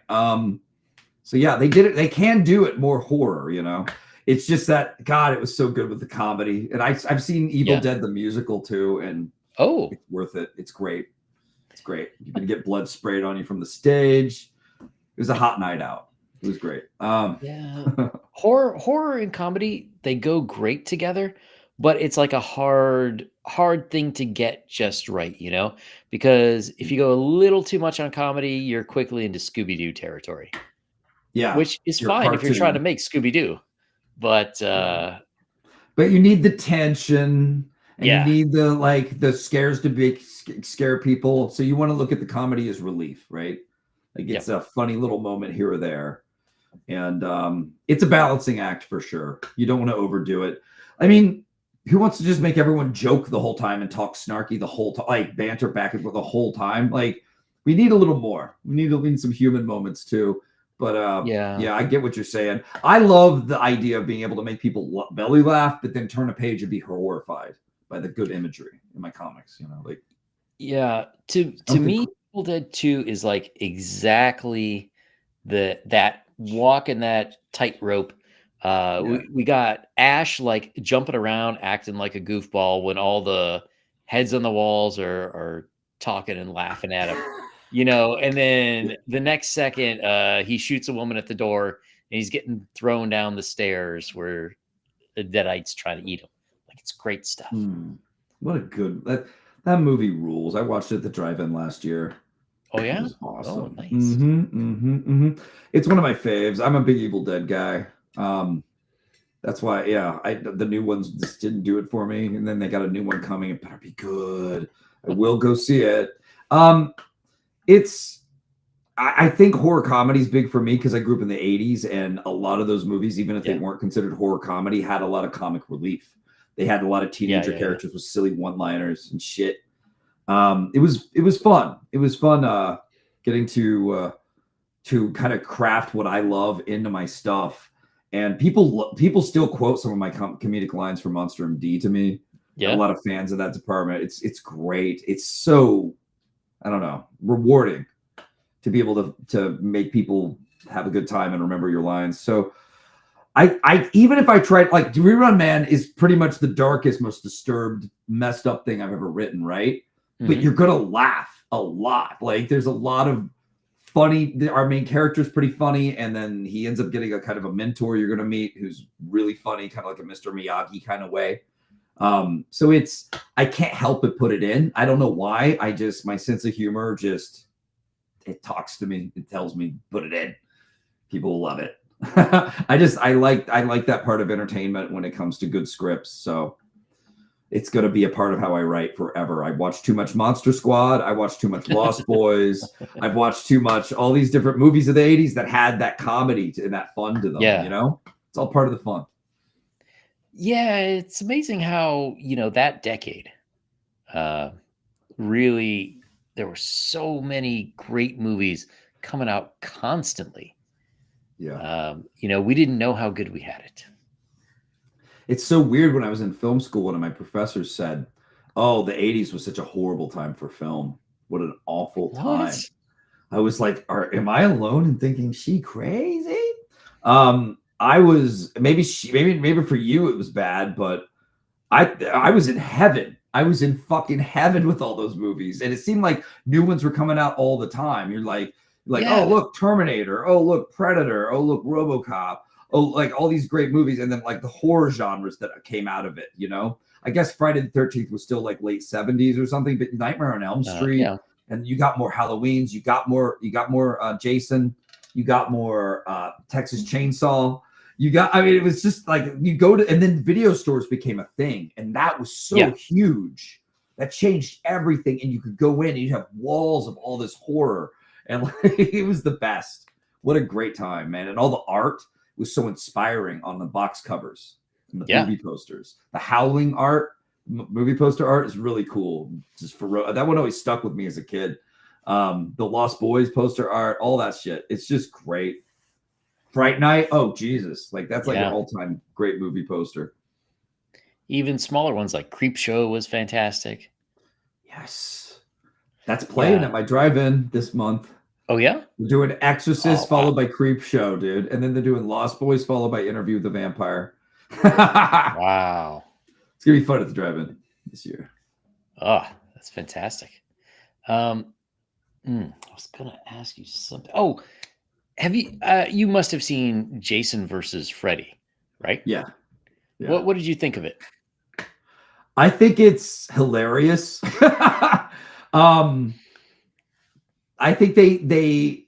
So yeah, they did it. They can do it more horror, It's just that God, it was so good with the comedy. And I've seen Evil Yeah. Dead the musical too, and Oh, it's worth it. It's great. It's great. You're gonna get blood sprayed on you from the stage. It was a hot night out. It was great. yeah. Horror and comedy, they go great together, but it's like a hard thing to get just right, Because if you go a little too much on comedy, you're quickly into Scooby-Doo territory, yeah, which is your fine if you're trying to cartoon. make Scooby-Doo. But Yeah. But you need the tension and you yeah, need the scares to scare people. So you want to look at the comedy as relief, right? Like it's yep, a funny little moment here or there. And it's a balancing act for sure. You don't want to overdo it. I mean, who wants to just make everyone joke the whole time and talk snarky the whole time, like banter back and forth the whole time? Like we need a little more. We need some human moments too. But yeah. yeah, I get what you're saying. I love the idea of being able to make people belly laugh, but then turn a page and be horrified by the good imagery in my comics. Like Yeah, to something. me, Evil Dead 2 is like exactly that walking that tightrope. Yeah. We got Ash like jumping around, acting like a goofball when all the heads on the walls are talking and laughing at him, and then the next second, he shoots a woman at the door and he's getting thrown down the stairs where the Deadites trying to eat him. Like it's great stuff. Hmm. What a good that movie rules. I watched it at the drive-in last year. Oh It yeah? was Oh, awesome. nice. It's one of my faves. I'm a big Evil Dead guy. That's why, yeah, the new ones just didn't do it for me, and then they got a new one coming. It better be good. I will go see it. It's I think horror comedy is big for me because I grew up in the 80s, and a lot of those movies, even if they Yeah. weren't considered horror comedy, had a lot of comic relief. They had a lot of Yeah, teenager yeah, yeah. characters with silly one-liners and shit. It was fun. It was fun getting to kind of craft what I love into my stuff. And people still quote some of my comedic lines from Monster MD to me. I have a Yeah. lot of fans of that department. It's great. It's so, I don't know, rewarding to be able to make people have a good time and remember your lines. So I even if I tried, like, Rerun Man is pretty much the darkest, most disturbed, messed up thing I've ever written, right? But Mhm. you're gonna laugh a lot. Like there's a lot of funny. Our main character is pretty funny, and then he ends up getting a kind of a mentor you're gonna meet who's really funny, kind of like a Mr. Miyagi kind of way. So I can't help but put it in. I don't know why. My sense of humor just it talks to me. It tells me put it in. People will love it. I like that part of entertainment when it comes to good scripts. So it's going to be a part of how I write forever. I watched too much Monster Squad. I watched too much Lost Boys. I've watched too much all these different movies of the 80s that had that comedy and that fun to them, Yeah. It's all part of the fun. Yeah, it's amazing how, that decade, uh, really there were so many great movies coming out constantly. Yeah. We didn't know how good we had it. It's so weird. When I was in film school, one of my professors said, "Oh, the 80s was such a horrible time for film. What an awful time." What? I was like, am I alone in thinking she crazy? I was maybe for you it was bad, but I was in heaven. I was in fucking heaven with all those movies. And it seemed like new ones were coming out all the time. You're like, oh Yeah. look, Terminator, oh look, Predator, oh look, RoboCop, oh, like all these great movies, and then like the horror genres that came out of it. I guess Friday the 13th was still like late 70s or something, but Nightmare on Elm Street, Yeah. and you got more Halloweens, you got more Jason, you got more Texas Chainsaw. I mean, it was just like you go to, and then video stores became a thing, and that was so Yeah. huge. That changed everything, and you could go in and you'd have walls of all this horror, and like, it was the best. What a great time, man! And all the art was so inspiring on the box covers and the Yeah. movie posters. The Howling art, movie poster art is really cool. Just for that one always stuck with me as a kid. The Lost Boys poster art, all that shit. It's just great. Fright Night, oh Jesus, like that's like an Yeah. all-time great movie poster. Even smaller ones like Creep Show was fantastic. Yes, that's playing Yeah. at my drive-in this month. Oh yeah. They're doing Oh Exorcist wow. followed by Creep Show, dude, and then they're doing Lost Boys followed by Interview with the Vampire. It's Wow. gonna be fun at the drive-in this year. Oh, that's fantastic. Um, I was gonna ask you something. Oh, have you? You must have seen Jason versus Freddy, right? Yeah, yeah. What did you think of it? I think it's hilarious. um, I think they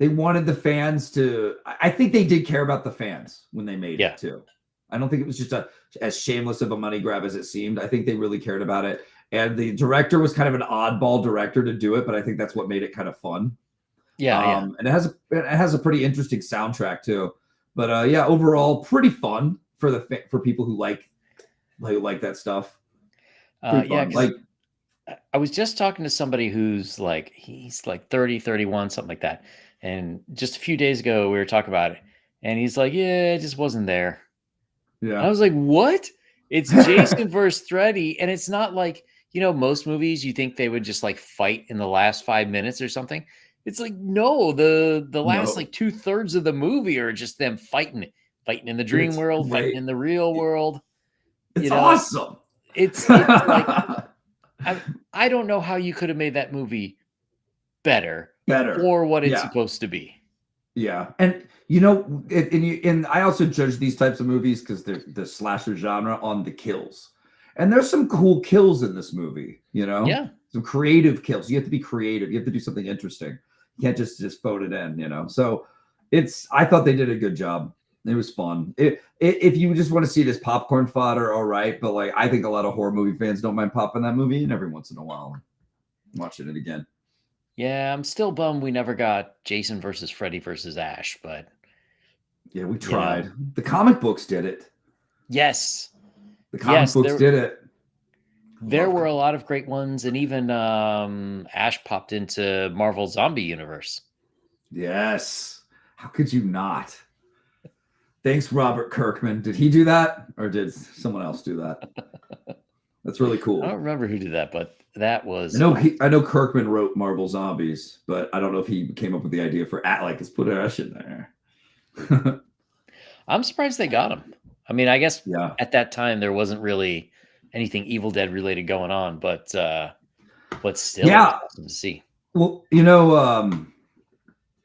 wanted the fans to. I think they did care about the fans when they made Yeah. it too. I don't think it was just as shameless of a money grab as it seemed. I think they really cared about it. And the director was kind of an oddball director to do it, but I think that's what made it kind of fun. Yeah. Yeah. And it has a pretty interesting soundtrack too. But yeah, overall, pretty fun for people who like that stuff. Pretty Yeah. fun. Because Like, I was just talking to somebody who's like, he's like 30, 31, something like that. And just a few days ago, we were talking about it. And he's like, yeah, it just wasn't there. And I yeah. was like, what? It's Jason versus Freddy. And it's not like, most movies you think they would just like fight in the last 5 minutes or something. It's like, no, the last No, like 2/3 of the movie are just them fighting in the dream it's world, fighting great. in the real world. It's You know, awesome. it's like I don't know how you could have made that movie better Better. for what it's Yeah. supposed to be. Yeah. And I also judge these types of movies because they're the slasher genre on the kills. And there's some cool kills in this movie, Yeah. some creative kills. You have to be creative. You have to do something interesting. You can't just phone it in. So I thought they did a good job. It was fun. If you just want to see it as popcorn fodder, all right. But like, I think a lot of horror movie fans don't mind popping that movie in every once in a while, watching it again. Yeah, I'm still bummed we never got Jason versus Freddy versus Ash, but Yeah, we you know, tried. The comic books did it. yes, The comic yes, books did it. there Love were a comic. lot of great ones, and even Ash popped into Marvel Zombie Universe. Yes. How could you not? Thanks, Robert Kirkman. Did he do that, or did someone else do that? That's really I cool. don't remember who did that, but that I was know I know Kirkman wrote Marvel Zombies, but I don't know if he came up with the idea for let's put Ash in there. I'm surprised they got him. I mean, I guess Yeah. at that time there wasn't really anything Evil Dead related going on, but still, it was Yeah. awesome to see. Well,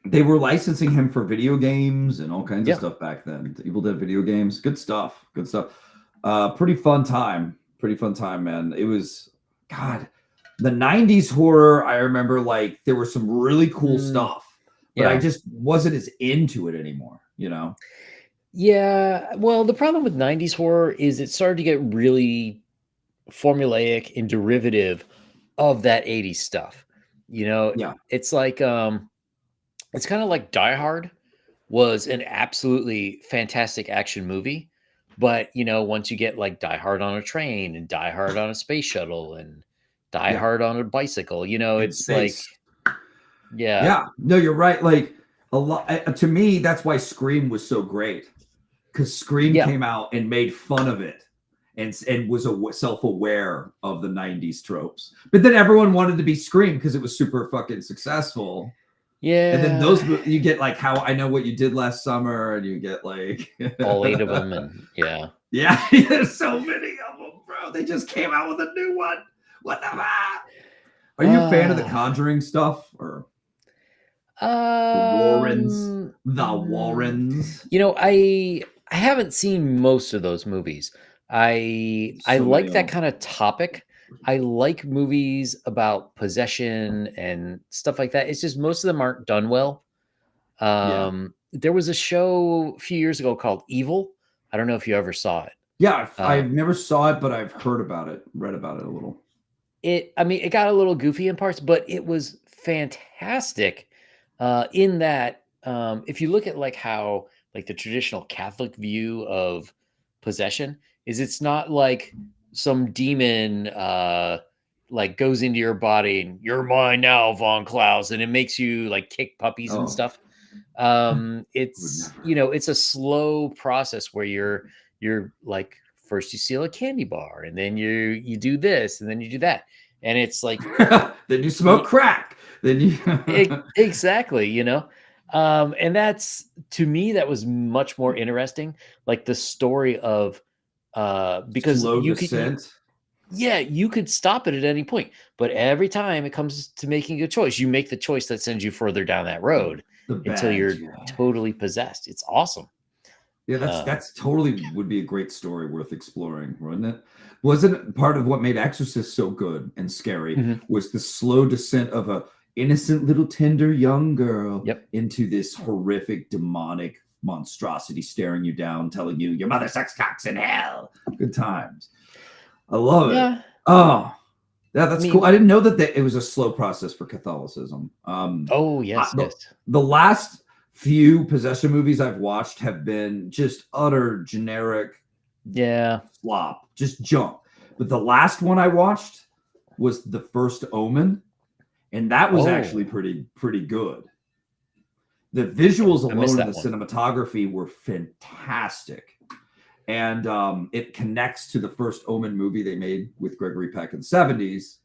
they were licensing him for video games and all kinds of Yeah. stuff back then. The Evil Dead video games. Good stuff. Good stuff. Pretty fun time. Pretty fun time, man. It was, God, the 90s horror. I remember like there was some really cool stuff, but I Yeah. just wasn't as into it anymore. Yeah. Well, the problem with 90s horror is it started to get really formulaic and derivative of that 80s stuff. Yeah. It's like it's kind of like Die Hard was an absolutely fantastic action movie, but once you get like Die Hard on a train and Die Hard on a space shuttle and Die Yeah. Hard on a bicycle, In it's like space. yeah. Yeah. No, you're right. Like a lot to me, that's why Scream was so great. Because Scream Yeah. came out and made fun of it and was self-aware of the 90s tropes. But then everyone wanted to be Scream because it was super fucking successful. And then Yeah. you get like How I Know What You Did Last Summer, and you get like All 8 of them, and yeah. Yeah, there's so many of them, bro. They just came out with a new one. What the fuck? Are you a fan of the Conjuring stuff or the Warrens? The Warrens. I haven't seen most of those movies. I So like many that of them. kind of topic. I like movies about possession and stuff like that. It's just most of them aren't done well. Yeah. There was a show a few years ago called Evil. I don't know if you ever saw it. Yeah, I've never saw it, but I've heard about it, read about it a little. It got a little goofy in parts, but it was fantastic. In that, if you look at like how like the traditional Catholic view of possession is, it's not like some demon like goes into your body and you're mine now, Von Klaus, and it makes you like kick puppies and stuff. It's it's a slow process where you're like, first you steal a candy bar and then you do this and then you do that, and it's like then you smoke crack. then you Exactly, and that's to me that was much more interesting, like the story of because slow you could descent. yeah, you could stop it at any point, but every time it comes to making a choice, you make the choice that sends you further down that The road the until badge, you're yeah. totally possessed. It's awesome. Yeah, Um, that's totally would be a great story worth exploring, wouldn't it? Wasn't it part of what made Exorcist so good and scary mhm, was the slow descent of a innocent little tender young girl yep. into this horrific demonic monstrosity staring you down, telling you your mother sucks cocks in hell. Good times. I love it. Yeah, Oh, yeah, I that's cool. mean, I didn't know that it was a slow process for Catholicism. oh I, yes, the, yes, the last few possession movies I've watched have been just utter generic yeah. slop, just junk. But the last one I watched was The First Omen, and that was actually Oh, pretty good. The okay. visuals I missed alone and the that one. cinematography were fantastic. And it connects to the first Omen movie they made with Gregory Peck in the 70s.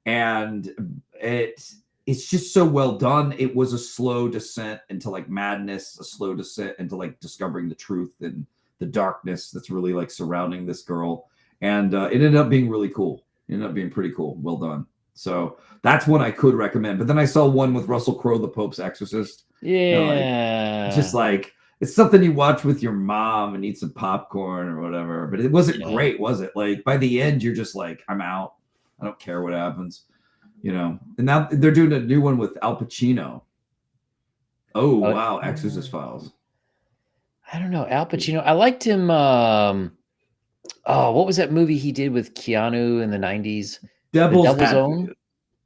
And it's just so well done. It was a slow descent into like madness, a slow descent into like discovering the truth and the darkness that's really like surrounding this girl. And it ended up being really cool. It ended up being pretty cool. Well done. So that's one I could recommend. But then I saw one with Russell Crowe, The Pope's Exorcist. And like, just Yeah, like it's something you watch with your mom and eat some popcorn or whatever. But it wasn't yeah. great, was it? Like by the end, you're just like, I'm out. I don't care what happens, you know. And now they're doing a new one with Al Pacino. Oh Uh, wow, Exorcist Files. I don't know, Al Pacino. I liked him. Oh, what was that movie he did with Keanu in the '90s? The Devil's Devil's Own, Advocate.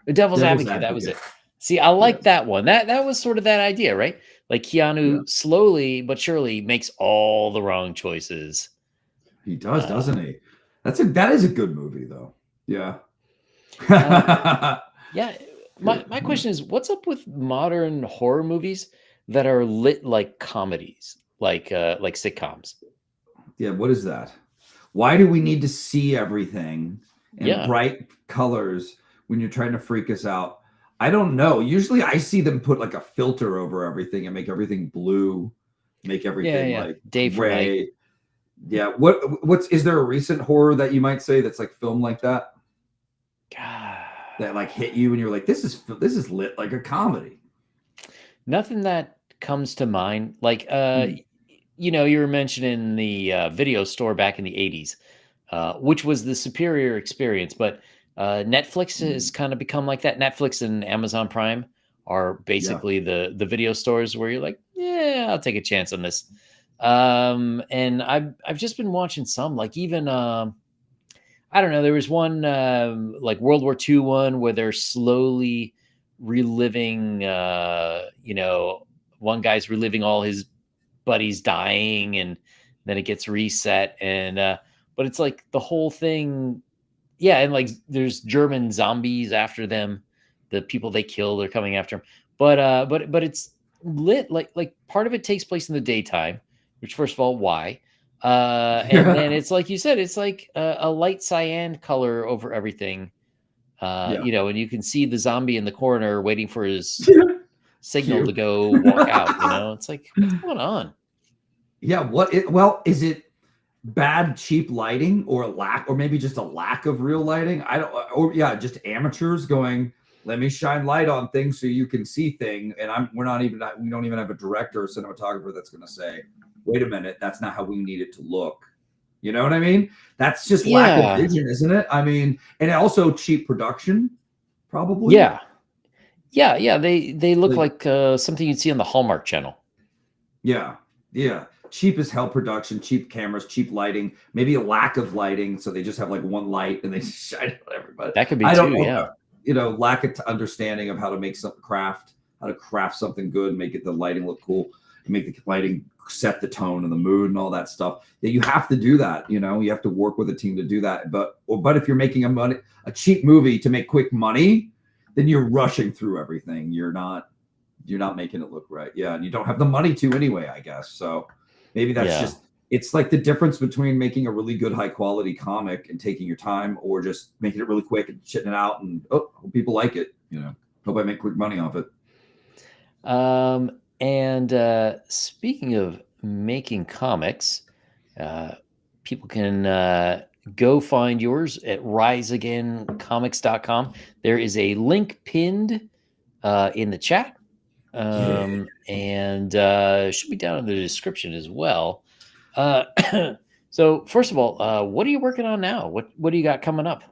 The Devil's Devil's Advocate. That was Advocate. it. See, I like Yes. that one. That was sort of that idea, right? Like Yeah. Keanu slowly but surely makes all the wrong choices. He does, Uh, doesn't he? That is a good movie though. Yeah. um, yeah. My Good. my question is, what's up with modern horror movies that are lit like comedies, like sitcoms? Yeah, what is that? Why do we need to see everything in Yeah, bright colors when you're trying to freak us out? I don't know. Usually I see them put like a filter over everything and make everything blue, make yeah, everything yeah. like Day for night. gray. Yeah. What's is there a recent horror that you might say that's like filmed like that God. that like hit you and you're like this is lit like a comedy? Nothing that comes to mind. Like, Hmm. you were mentioning the video store back in the '80s, which was the superior experience. But Netflix has kind of become like that. Netflix and Amazon Prime are Yeah. basically the video stores where you're like, yeah, I'll take a chance on this. And I've just been watching some, like even I don't know. There was one like World War II one where they're slowly reliving. One guy's reliving all his buddies dying, and then it gets reset. And but it's like the whole thing. Yeah, and like there's German zombies after them. The people they killed are coming after them. But it's lit like part of it takes place in the daytime, which first of all, why? And then it's like you said, it's like a light cyan color over everything. Yeah. And you can see the zombie in the corner waiting for his Yeah. signal to Cute. go walk out. It's like, what's going on? Yeah, well, is it bad cheap lighting or a lack or maybe just a lack of real lighting? I don't or yeah, just amateurs going, let me shine light on things so you can see thing and we don't even have a director or cinematographer that's going to say, "Wait a minute, that's not how we need it to look." You know what I mean? That's just lack of Yeah, vision, isn't it? I mean, and also cheap production probably. yeah, yeah. They look Like like something you'd see on the Hallmark Channel. yeah, yeah. Cheap as hell production, cheap cameras, cheap lighting, maybe a lack of lighting. So they just have like one light and they just shine it on everybody. That could be I don't too. know. Yeah, Lack of understanding of how to make something how to craft something good, make it the lighting look cool, and make the lighting set the tone and the mood and all that stuff. That you have to do that. You have to work with a team to do that. But if you're making a cheap movie to make quick money, then you're rushing through everything. You're not making it look right. Yeah, and you don't have the money to anyway, I guess. So maybe that's yeah. just it's like the difference between making a really good high quality comic and taking your time or just making it really quick and shitting it out and oh, people like it. Hope I make quick money off it. And speaking of making comics, people can go find yours at riseagaincomics.com. There is a link pinned in the chat. And should be down in the description as well. So first of all, what are you working on now? What do you got coming up?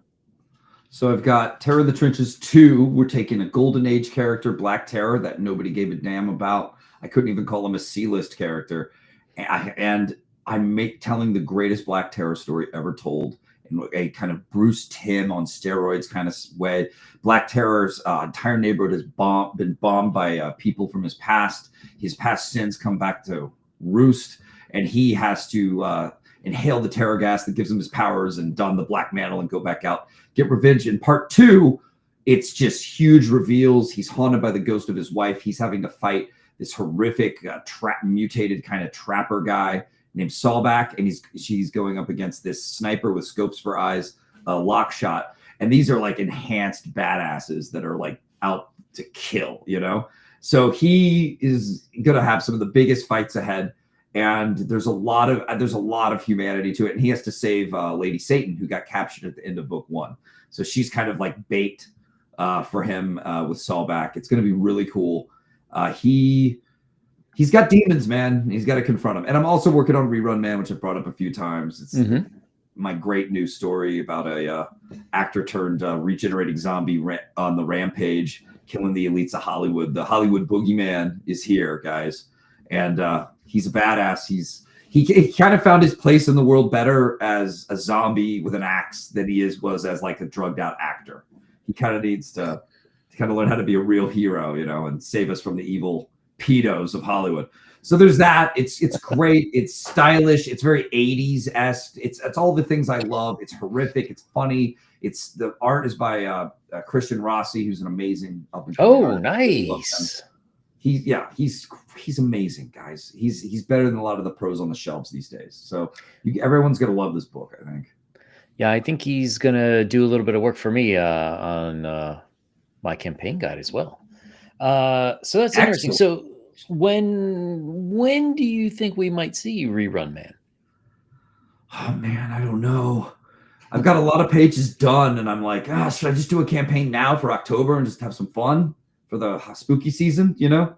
So I've got Terror in the Trenches 2. We're taking a Golden Age character, Black Terror, that nobody gave a damn about. I couldn't even call him a C-list character. And I'm telling the greatest Black Terror story ever told in a kind of Bruce Timm on steroids kind of way. Black Terror's entire neighborhood has been bombed by people from his past. His past sins come back to roost, and he has to inhale the terror gas that gives him his powers and don the black mantle and go back out, get revenge. In part 2, it's just huge reveals. He's haunted by the ghost of his wife. He's having to fight this horrific mutated kind of trapper guy named Sawback, and she's going up against this sniper with scopes for eyes, lock shot. And these are like enhanced badasses that are like out to kill, you know? So he is going to have some of the biggest fights ahead. And there's a lot of humanity to it. And he has to save Lady Satan, who got captured at the end of book 1. So she's kind of like bait for him with Sawback. It's going to be really cool. He's got demons, man. He's got to confront them. And I'm also working on Rerun Man, which I've brought up a few times. It's my great new story about a actor turned regenerating zombie on the rampage, killing the elites of Hollywood. The Hollywood boogeyman is here, guys. And he's a badass. He kind of found his place in the world better as a zombie with an axe than he was as like a drugged out actor. He kind of needs to kind of learn how to be a real hero, you know, and save us from the evil pedos of Hollywood. So there's that. It's great. It's stylish. It's very 80s-esque. It's all the things I love. It's horrific. It's funny. The art is by Christian Rossi, who's an amazing up-and-coming artist. Nice. He's amazing, guys. He's better than a lot of the pros on the shelves these days. So everyone's gonna love this book, I think. Yeah, I think he's gonna do a little bit of work for me on my campaign guide as well. So that's interesting. So when do you think we might see Rerun Man? Oh man, I don't know. I've got a lot of pages done, and I'm like, should I just do a campaign now for October and just have some fun for the spooky season, you know?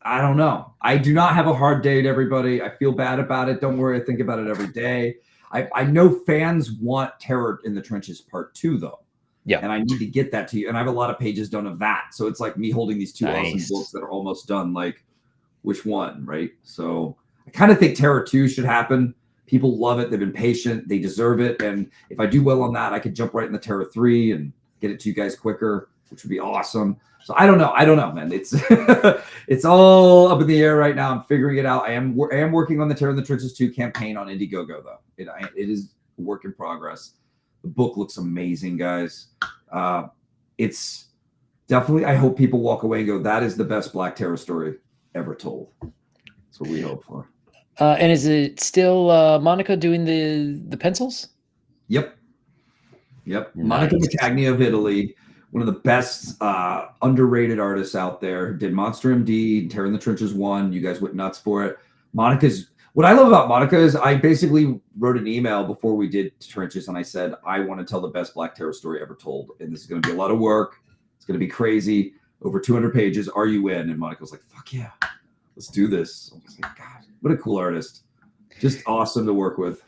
I don't know. I do not have a hard date, everybody. I feel bad about it. Don't worry. I think about it every day. I know fans want Terror in the Trenches Part 2, though. Yeah. And I need to get that to you. And I have a lot of pages done of that. So it's like me holding these two awesome books that are almost done. Like, which one, right? So I kind of think Terror 2 should happen. People love it. They've been patient. They deserve it. And if I do well on that, I could jump right in the Terror 3 and get it to you guys quicker, which would be awesome. So I don't know, man. It's it's all up in the air right now. I'm figuring it out. I am working on the Terror in the Trenches 2 campaign on Indiegogo, though. It is a work in progress. The book looks amazing, guys. It's definitely, I hope people walk away and go, that is the best Black Terror story ever told. That's what we hope for. And is it still Monica doing the pencils? Yep. Nice. Monica Matagna of Italy. One of the best underrated artists out there. Did Monster MD, Terror in the Trenches 1. You guys went nuts for it. What I love about Monica is I basically wrote an email before we did Trenches, and I said, I want to tell the best Black Terror story ever told. And this is going to be a lot of work. It's going to be crazy. Over 200 pages. Are you in? And Monica was like, fuck yeah. Let's do this. I was like, God, what a cool artist. Just awesome to work with.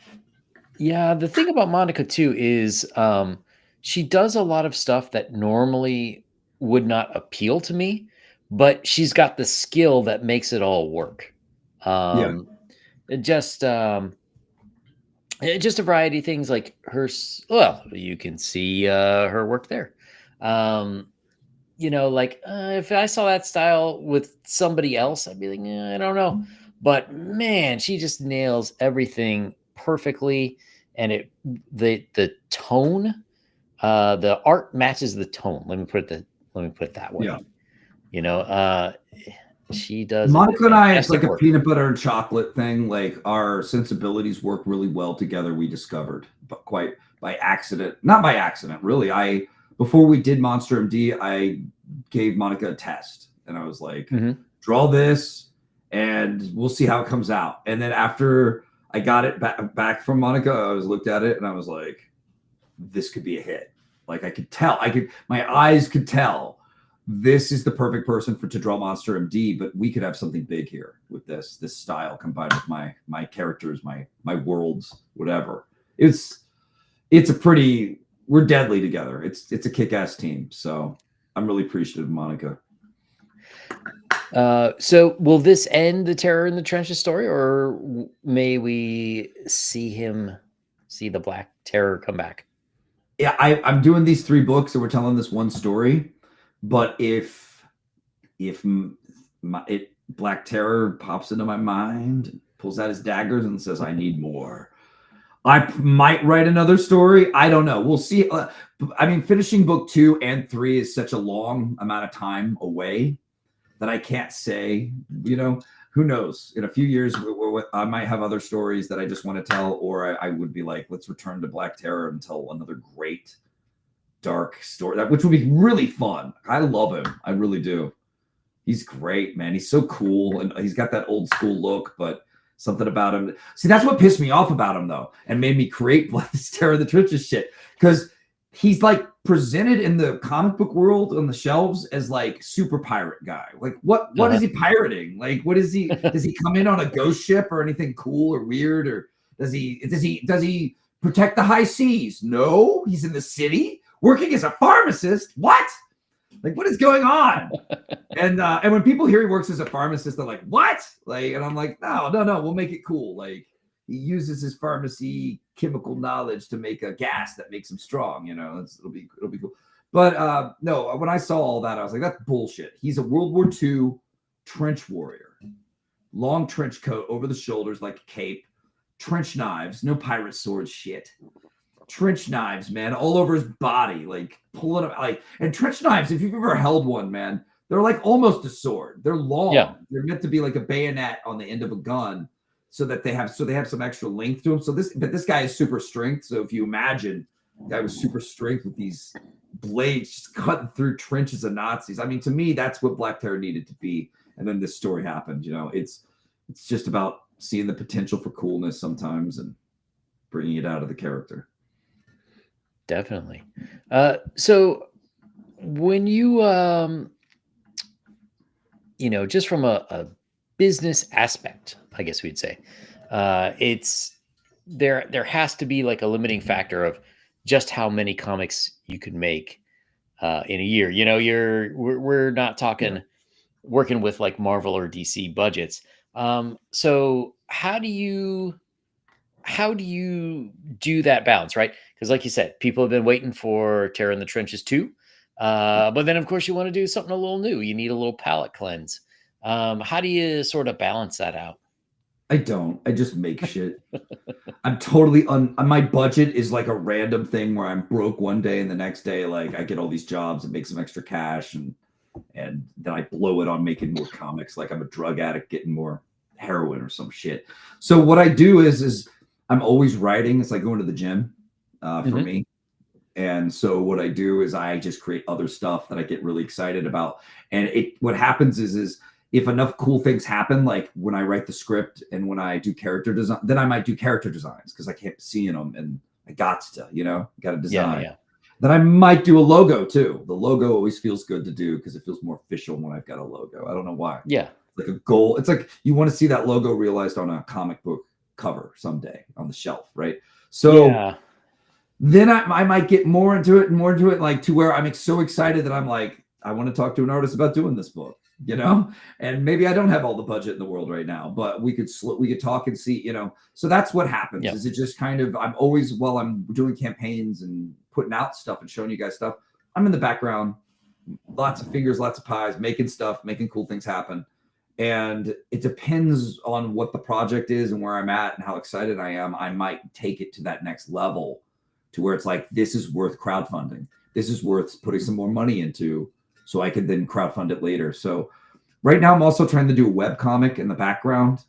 Yeah, the thing about Monica, too, is she does a lot of stuff that normally would not appeal to me, but she's got the skill that makes it all work. Just a variety of things like you can see her work there. If I saw that style with somebody else, I'd be like, I don't know. But man, she just nails everything perfectly. And the tone, the art matches the tone. Let me put it that way. Yeah. She does. Monica and I, it's like a peanut butter and chocolate thing. Like our sensibilities work really well together. We discovered, but quite by accident, not by accident, really. I before we did Monster MD, I gave Monica a test, and I was like, Mhm. draw this, and we'll see how it comes out. And then after I got it back from Monica, I was looked at it, and I was like, this could be a hit. Like I could tell, my eyes could tell this is the perfect person to draw Monster MD, but we could have something big here with this style combined with my characters, my worlds, whatever. It's a pretty, we're deadly together. It's a kick-ass team. So I'm really appreciative of Monica. So will this end the Terror in the Trenches story, or may we see the Black Terror come back? Yeah, I'm doing these 3 books and we're telling this one story, but if Black Terror pops into my mind, pulls out his daggers and says, I need more, I might write another story. I don't know. We'll see. I mean, finishing book 2 and 3 is such a long amount of time away that I can't say, who knows? In a few years, I might have other stories that I just want to tell, or I would be like, let's return to Black Terror and tell another great dark story, which would be really fun. I love him. I really do. He's great, man. He's so cool, and he's got that old school look, but something about him. See, that's what pissed me off about him, though, and made me create this Terror of the Trenches shit, because he's like presented in the comic book world on the shelves as like super pirate guy. Like what is he pirating? Like what is he? Does he come in on a ghost ship or anything cool or weird? Or does he protect the high seas? No, he's in the city working as a pharmacist. What? Like what is going on? And when people hear he works as a pharmacist, they're like, what? Like, and I'm like, no, we'll make it cool. Like he uses his pharmacy chemical knowledge to make a gas that makes him strong. It'll be cool. But no, when I saw all that, I was like, that's bullshit. He's a World War II trench warrior, long trench coat over the shoulders like a cape, trench knives, no pirate sword shit. Trench knives, man, all over his body, like pulling them, like, and trench knives, if you've ever held one, man, they're like almost a sword. They're long. Yeah. They're meant to be like a bayonet on the end of a gun, so that they have some extra length to them. But this guy is super strength. So if you imagine a guy with super strength with these blades just cutting through trenches of Nazis, I mean, to me, that's what Black Terror needed to be. And then this story happened. It's just about seeing the potential for coolness sometimes and bringing it out of the character. Definitely. So when you, just from a business aspect, I guess we'd say, it's there has to be like a limiting factor of just how many comics you can make in a year. We're not talking working with like Marvel or DC budgets. So how do you do that balance, right? Because like you said, people have been waiting for Terror in the Trenches 2. But then of course you want to do something a little new. You need a little palate cleanse. How do you sort of balance that out? I don't. I just make shit. I'm totally my budget is like a random thing where I'm broke one day and the next day, like I get all these jobs and make some extra cash and then I blow it on making more comics. Like I'm a drug addict getting more heroin or some shit. So what I do is I'm always writing. It's like going to the gym for me. And so what I do is I just create other stuff that I get really excited about. And what happens is if enough cool things happen, like when I write the script and when I do character design, then I might do character designs because I can't see them and I got to design. Yeah. Then I might do a logo too. The logo always feels good to do because it feels more official when I've got a logo. I don't know why. Yeah. Like a goal. It's like you want to see that logo realized on a comic book cover someday on the shelf, right? So then I might get more into it, like to where I'm so excited that I'm like, I want to talk to an artist about doing this book, and maybe I don't have all the budget in the world right now, but we could talk and see, so that's what happens. Is it just kind of, I'm always, while I'm doing campaigns and putting out stuff and showing you guys stuff, I'm in the background, lots of fingers, lots of pies, making stuff, making cool things happen. And it depends on what the project is and where I'm at and how excited I am. I might take it to that next level to where it's like, this is worth crowdfunding. This is worth putting some more money into so I can then crowdfund it later. So right now I'm also trying to do a webcomic in the background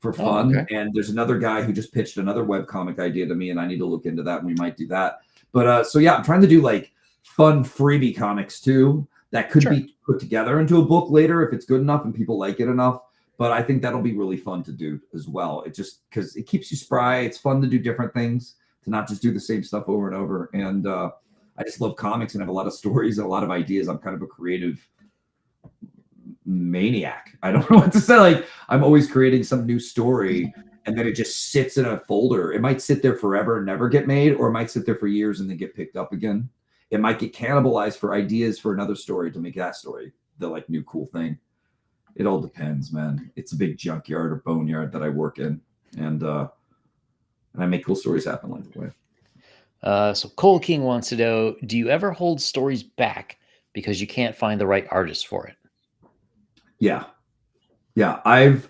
for fun. Okay. And there's another guy who just pitched another webcomic idea to me and I need to look into that and we might do that. But so yeah, I'm trying to do like fun freebie comics too that could Sure. be put together into a book later if it's good enough and people like it enough. But I think that'll be really fun to do as well. It just because it keeps you spry. It's fun to do different things, to not just do the same stuff over and over. And I just love comics and have a lot of stories and a lot of ideas. I'm kind of a creative maniac. I don't know what to say. Like I'm always creating some new story and then it just sits in a folder. It might sit there forever and never get made, or it might sit there for years and then get picked up again. It might get cannibalized for ideas for another story to make that story the like new cool thing. It all depends, man. It's a big junkyard or boneyard that I work in, and I make cool stories happen like that way. So Cole King wants to know, do you ever hold stories back because you can't find the right artist for it? Yeah, yeah. I've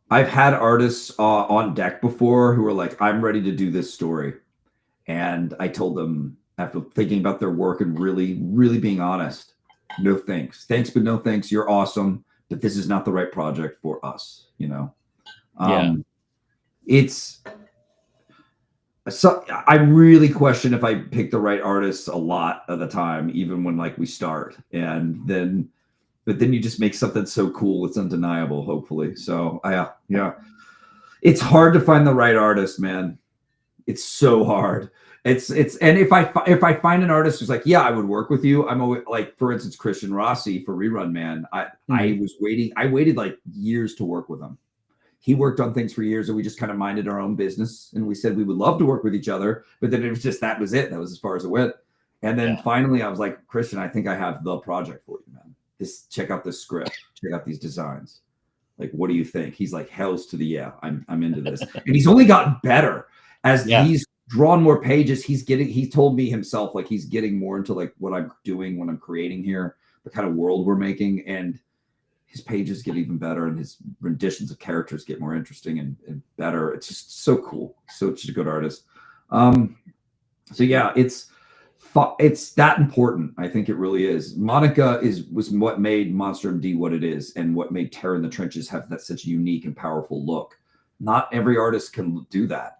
had artists on deck before who were like, "I'm ready to do this story," and I told them after thinking about their work and really, really being honest, no thanks, thanks, but no thanks. You're awesome, but this is not the right project for us. You know, Yeah. it's so I really question if I pick the right artists a lot of the time, even when like we start, and then but then you just make something so cool it's undeniable. Hopefully, so yeah, it's hard to find the right artist, man. It's so hard. It's and if I find an artist who's like, yeah, I would work with you. I'm always like, for instance, Christian Rossi for Rerun Man. I was waiting. I waited like years to work with him. He worked on things for years and we just kind of minded our own business. And we said we would love to work with each other, but then it was just that was it. That was as far as it went. And then finally I was like, Christian, I think I have the project for you, man. Check out this script, check out these designs. Like, what do you think? He's like, hell's to the yeah, I'm into this. And he's only gotten better as he's drawn more pages. He told me himself, like he's getting more into like what I'm doing when I'm creating here, the kind of world we're making. And his pages get even better and his renditions of characters get more interesting and better. It's just so cool. Such a good artist. So yeah, it's that important. I think it really is. Monica was what made Monster MD what it is and what made Terror in the Trenches have that such a unique and powerful look. Not every artist can do that,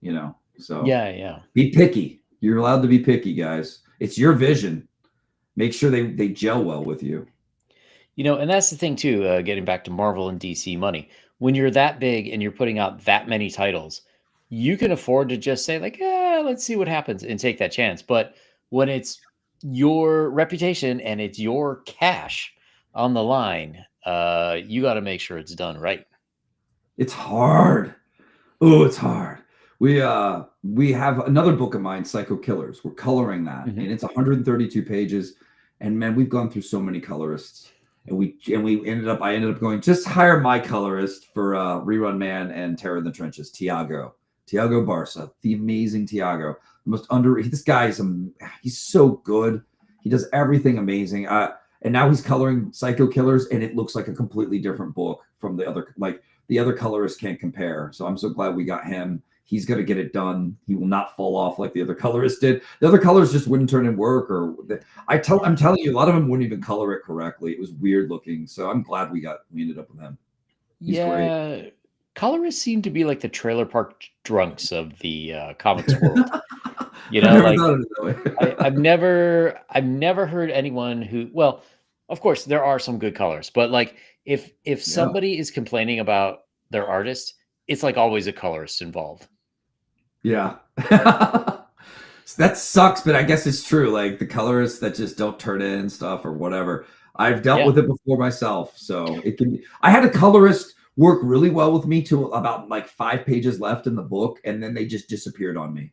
you know. So yeah. Be picky. You're allowed to be picky, guys. It's your vision. Make sure they gel well with you. You know, and that's the thing too, getting back to Marvel and DC money. When you're that big and you're putting out that many titles, you can afford to just say like, let's see what happens and take that chance. But when it's your reputation and it's your cash on the line, you got to make sure it's done right. It's hard. Oh, it's hard. We have another book of mine, Psycho Killers. We're coloring that, and it's 132 pages. And man, we've gone through so many colorists. And I ended up going, just hire my colorist for Rerun Man and Terror in the Trenches, Tiago Barca, the amazing Tiago. The most this guy he's so good. He does everything amazing. And now he's coloring Psycho Killers, and it looks like a completely different book from the other. Like the other colorists can't compare. So I'm so glad we got him. He's going to get it done. He will not fall off like the other colorists did. The other colors just wouldn't turn in work, I'm telling you, a lot of them wouldn't even color it correctly. It was weird looking. So I'm glad we ended up with him. He's great. Colorists seem to be like the trailer park drunks of the comics world. You know, like I've never heard anyone who. Well, of course there are some good colors, but like if somebody is complaining about their artist, it's like always a colorist involved. Yeah. That sucks, but I guess it's true. Like the colorists that just don't turn in and stuff or whatever. I've dealt with it before myself. So it can be. I had a colorist work really well with me to about like 5 pages left in the book, and then they just disappeared on me.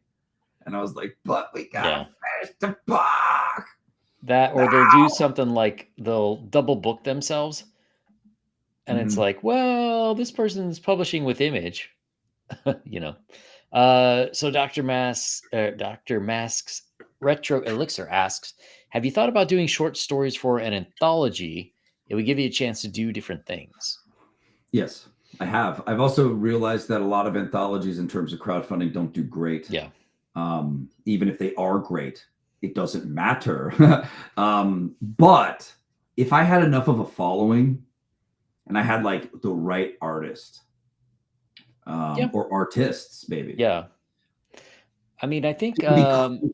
And I was like, but we gotta finish the book. That or they'll do something like they'll double book themselves. And it's like, well, this person's publishing with Image, you know. So Dr. Mask's Retro Elixir asks, have you thought about doing short stories for an anthology? It would give you a chance to do different things. Yes, I have. I've also realized that a lot of anthologies in terms of crowdfunding don't do great. Yeah. Even if they are great, it doesn't matter. But if I had enough of a following and I had like the right artist or artists, maybe. Yeah. I mean, I think cool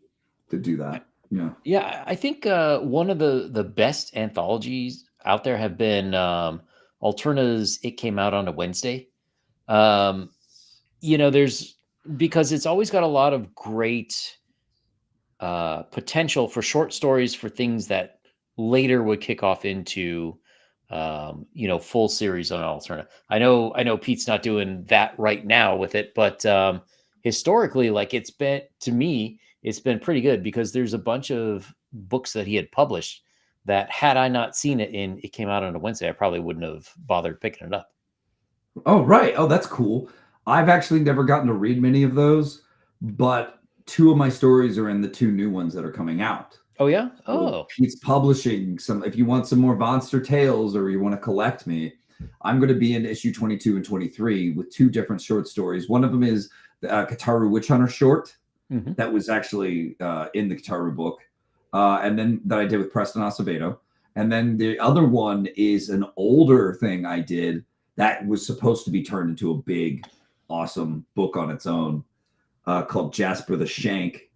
to do that. Yeah. Yeah, I think one of the best anthologies out there have been Alterna's It Came Out on a Wednesday. Um, there's because it's always got a lot of great potential for short stories for things that later would kick off into full series on Alterna. I know Pete's not doing that right now with it, but historically, like it's been to me, it's been pretty good because there's a bunch of books that he had published that had I not seen it in it came out on a Wednesday, I probably wouldn't have bothered picking it up. Oh, right. Oh, that's cool. I've actually never gotten to read many of those, but two of my stories are in the two new ones that are coming out. Oh yeah? So Oh, Pete's publishing some. If you want some more Monster Tales or you want to collect me, I'm going to be in issue 22 and 23 with two different short stories. One of them is the Kataru Witch Hunter short mhm. that was actually in the Kataru book, and then that I did with Preston Acevedo. And then the other one is an older thing I did that was supposed to be turned into a big, awesome book on its own called Jasper the Shank.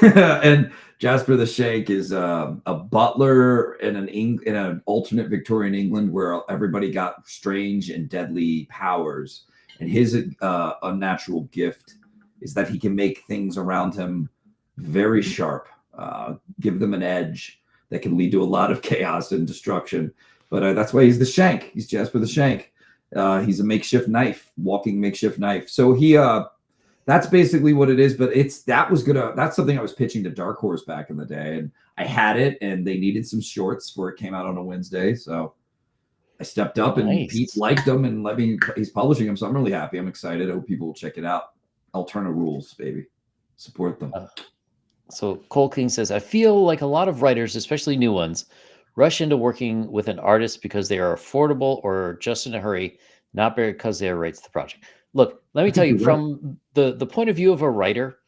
And Jasper the Shank is a butler in an alternate Victorian England where everybody got strange and deadly powers, and his unnatural gift is that he can make things around him very sharp, give them an edge that can lead to a lot of chaos and destruction. But that's why he's the Shank. He's Jasper the Shank. He's a makeshift knife, walking makeshift knife. So that's basically what it is. But that's something I was pitching to Dark Horse back in the day, and I had it, and they needed some shorts for it came out on a Wednesday, so I stepped up, and Pete Nice. liked them and let me. He's publishing them, so I'm really happy. I'm excited. I hope people will check it out. Alterna rules, baby. Support them. So Cole King says, I feel like a lot of writers, especially new ones, rush into working with an artist because they are affordable or just in a hurry, not because they are right to the project. Look, let I me tell think you, you're right. from the point of view of a writer,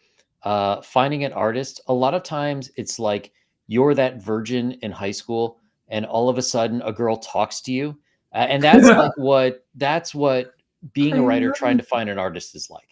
finding an artist, a lot of times it's like you're that virgin in high school, and all of a sudden a girl talks to you, and that's what being a writer trying to find an artist is like.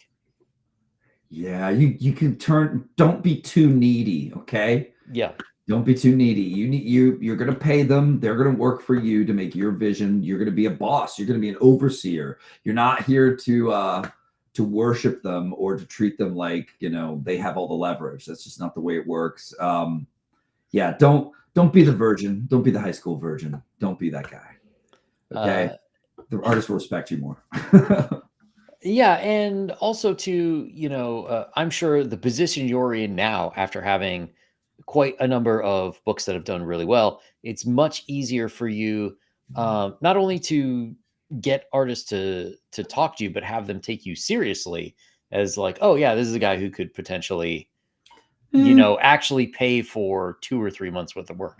Yeah, you can turn. Don't be too needy, okay? Yeah, Don't be too needy. You're gonna pay them. They're gonna work for you to make your vision. You're gonna be a boss. You're gonna be an overseer. You're not here to worship them or to treat them like they have all the leverage. That's just not the way it works. Yeah, don't be the virgin. Don't be the high school virgin. Don't be that guy. Okay, uh, the artist will respect you more. Yeah, and also to, I'm sure the position you're in now after having quite a number of books that have done really well, it's much easier for you not only to get artists to talk to you, but have them take you seriously as like, oh yeah, this is a guy who could potentially, Eh, actually pay for 2 or 3 months worth of work.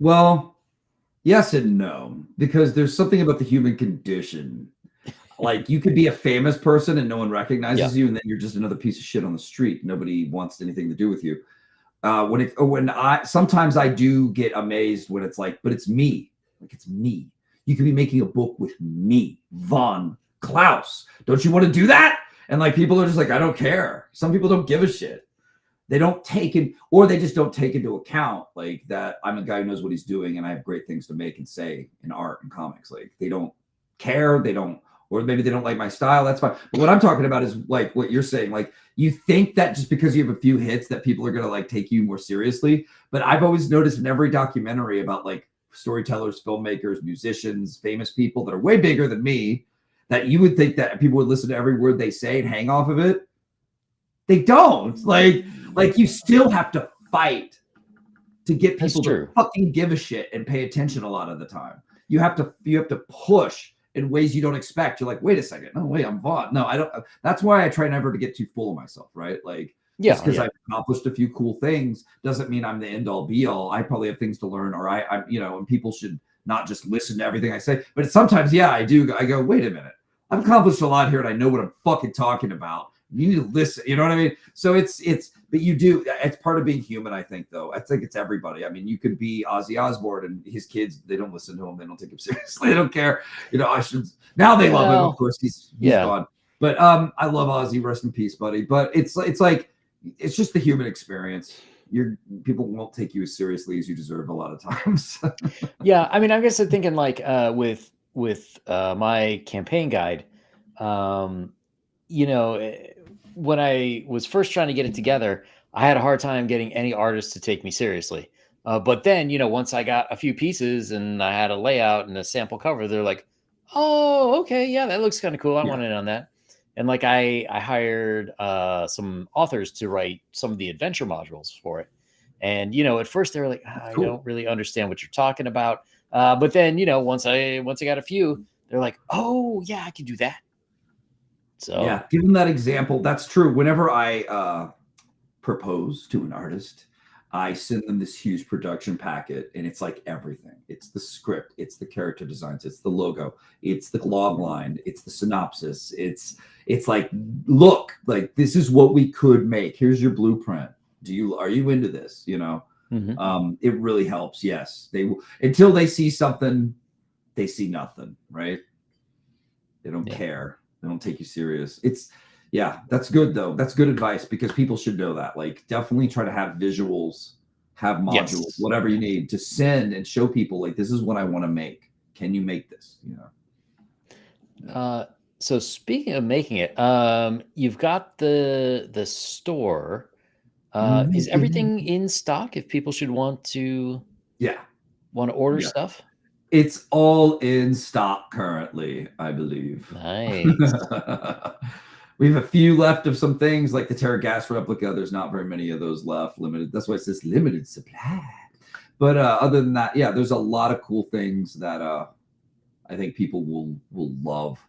well, yes and no, because there's something about the human condition. Like you could be a famous person and no one Yeah. recognizes you, and then you're just another piece of shit on the street. Nobody wants anything to do with you. When I sometimes I do get amazed when it's like, but it's me. Like it's me. You could be making a book with me, Von Klaus. Don't you want to do that? And like people are just like, I don't care. Some people don't give a shit. They don't take it, or they just don't take into account like that I'm a guy who knows what he's doing and I have great things to make and say in art and comics. Like they don't care, they don't, or maybe they don't like my style. That's fine. But what I'm talking about is like what you're saying. Like you think that just because you have a few hits that people are gonna like take you more seriously. But I've always noticed in every documentary about like storytellers, filmmakers, musicians, famous people that are way bigger than me, that you would think that people would listen to every word they say and hang off of it. They don't. Like you still have to fight to get That's people to true. fucking give a shit and pay attention a lot of the time. You have to push in ways you don't expect. You're like, wait a second. No, wait, I'm Vaughn. No, I don't. That's why I try never to get too full of myself, right? Like just Yeah, because yeah. I've accomplished a few cool things doesn't mean I'm the end all be all. I probably have things to learn, or and people should not just listen to everything I say. But sometimes, yeah, I do. I go, wait a minute. I've accomplished a lot here, and I know what I'm fucking talking about. You need to listen. You know what I mean? So but you do. It's part of being human, I think. Though I think it's everybody. I mean, you could be Ozzy Osbourne, and his kids they don't listen to him. They don't take him seriously. They don't care. I should now they love him. Of Well, course, he's yeah. gone. But I love Ozzy. Rest in peace, buddy. But it's like it's just the human experience. people won't take you as seriously as you deserve a lot of times. Yeah, I mean, I guess I'm thinking like with my campaign guide, um, you know, when I was first trying to get it together, I had a hard time getting any artist to take me seriously. But then, once I got a few pieces and I had a layout and a sample cover, they're like, "Oh, okay, yeah, that looks kind of cool. I Yeah, want in on that." And like I hired some authors to write some of the adventure modules for it. And at first they were like, that's "I cool. don't really understand what you're talking about." But then, once I got a few, they're like, "Oh, yeah, I can do that." So Yeah, give them that example. That's true. Whenever I propose to an artist, I send them this huge production packet, and it's like everything. It's the script, it's the character designs, it's the logo, it's the log line, it's the synopsis. It's like, look, like this is what we could make. Here's your blueprint. Are you into this? mhm. It really helps. Yes, they will until they see something, they see nothing, right? They don't Yeah. care. They don't take you serious. Yeah, that's good though. That's good advice because people should know that. Like, definitely try to have visuals, have modules, Yes. whatever you need to send and show people, like, this is what I want to make. Can you make this? Yeah. Uh, so speaking of making it, you've got the store. Is everything Mhm. in stock if people should Yeah. want to order Yeah. stuff? It's all in stock currently, I believe. Nice. We have a few left of some things like the Terra Gas replica. There's not very many of those left. Limited. That's why it says limited supply. But other than that, yeah, there's a lot of cool things that I think people will love.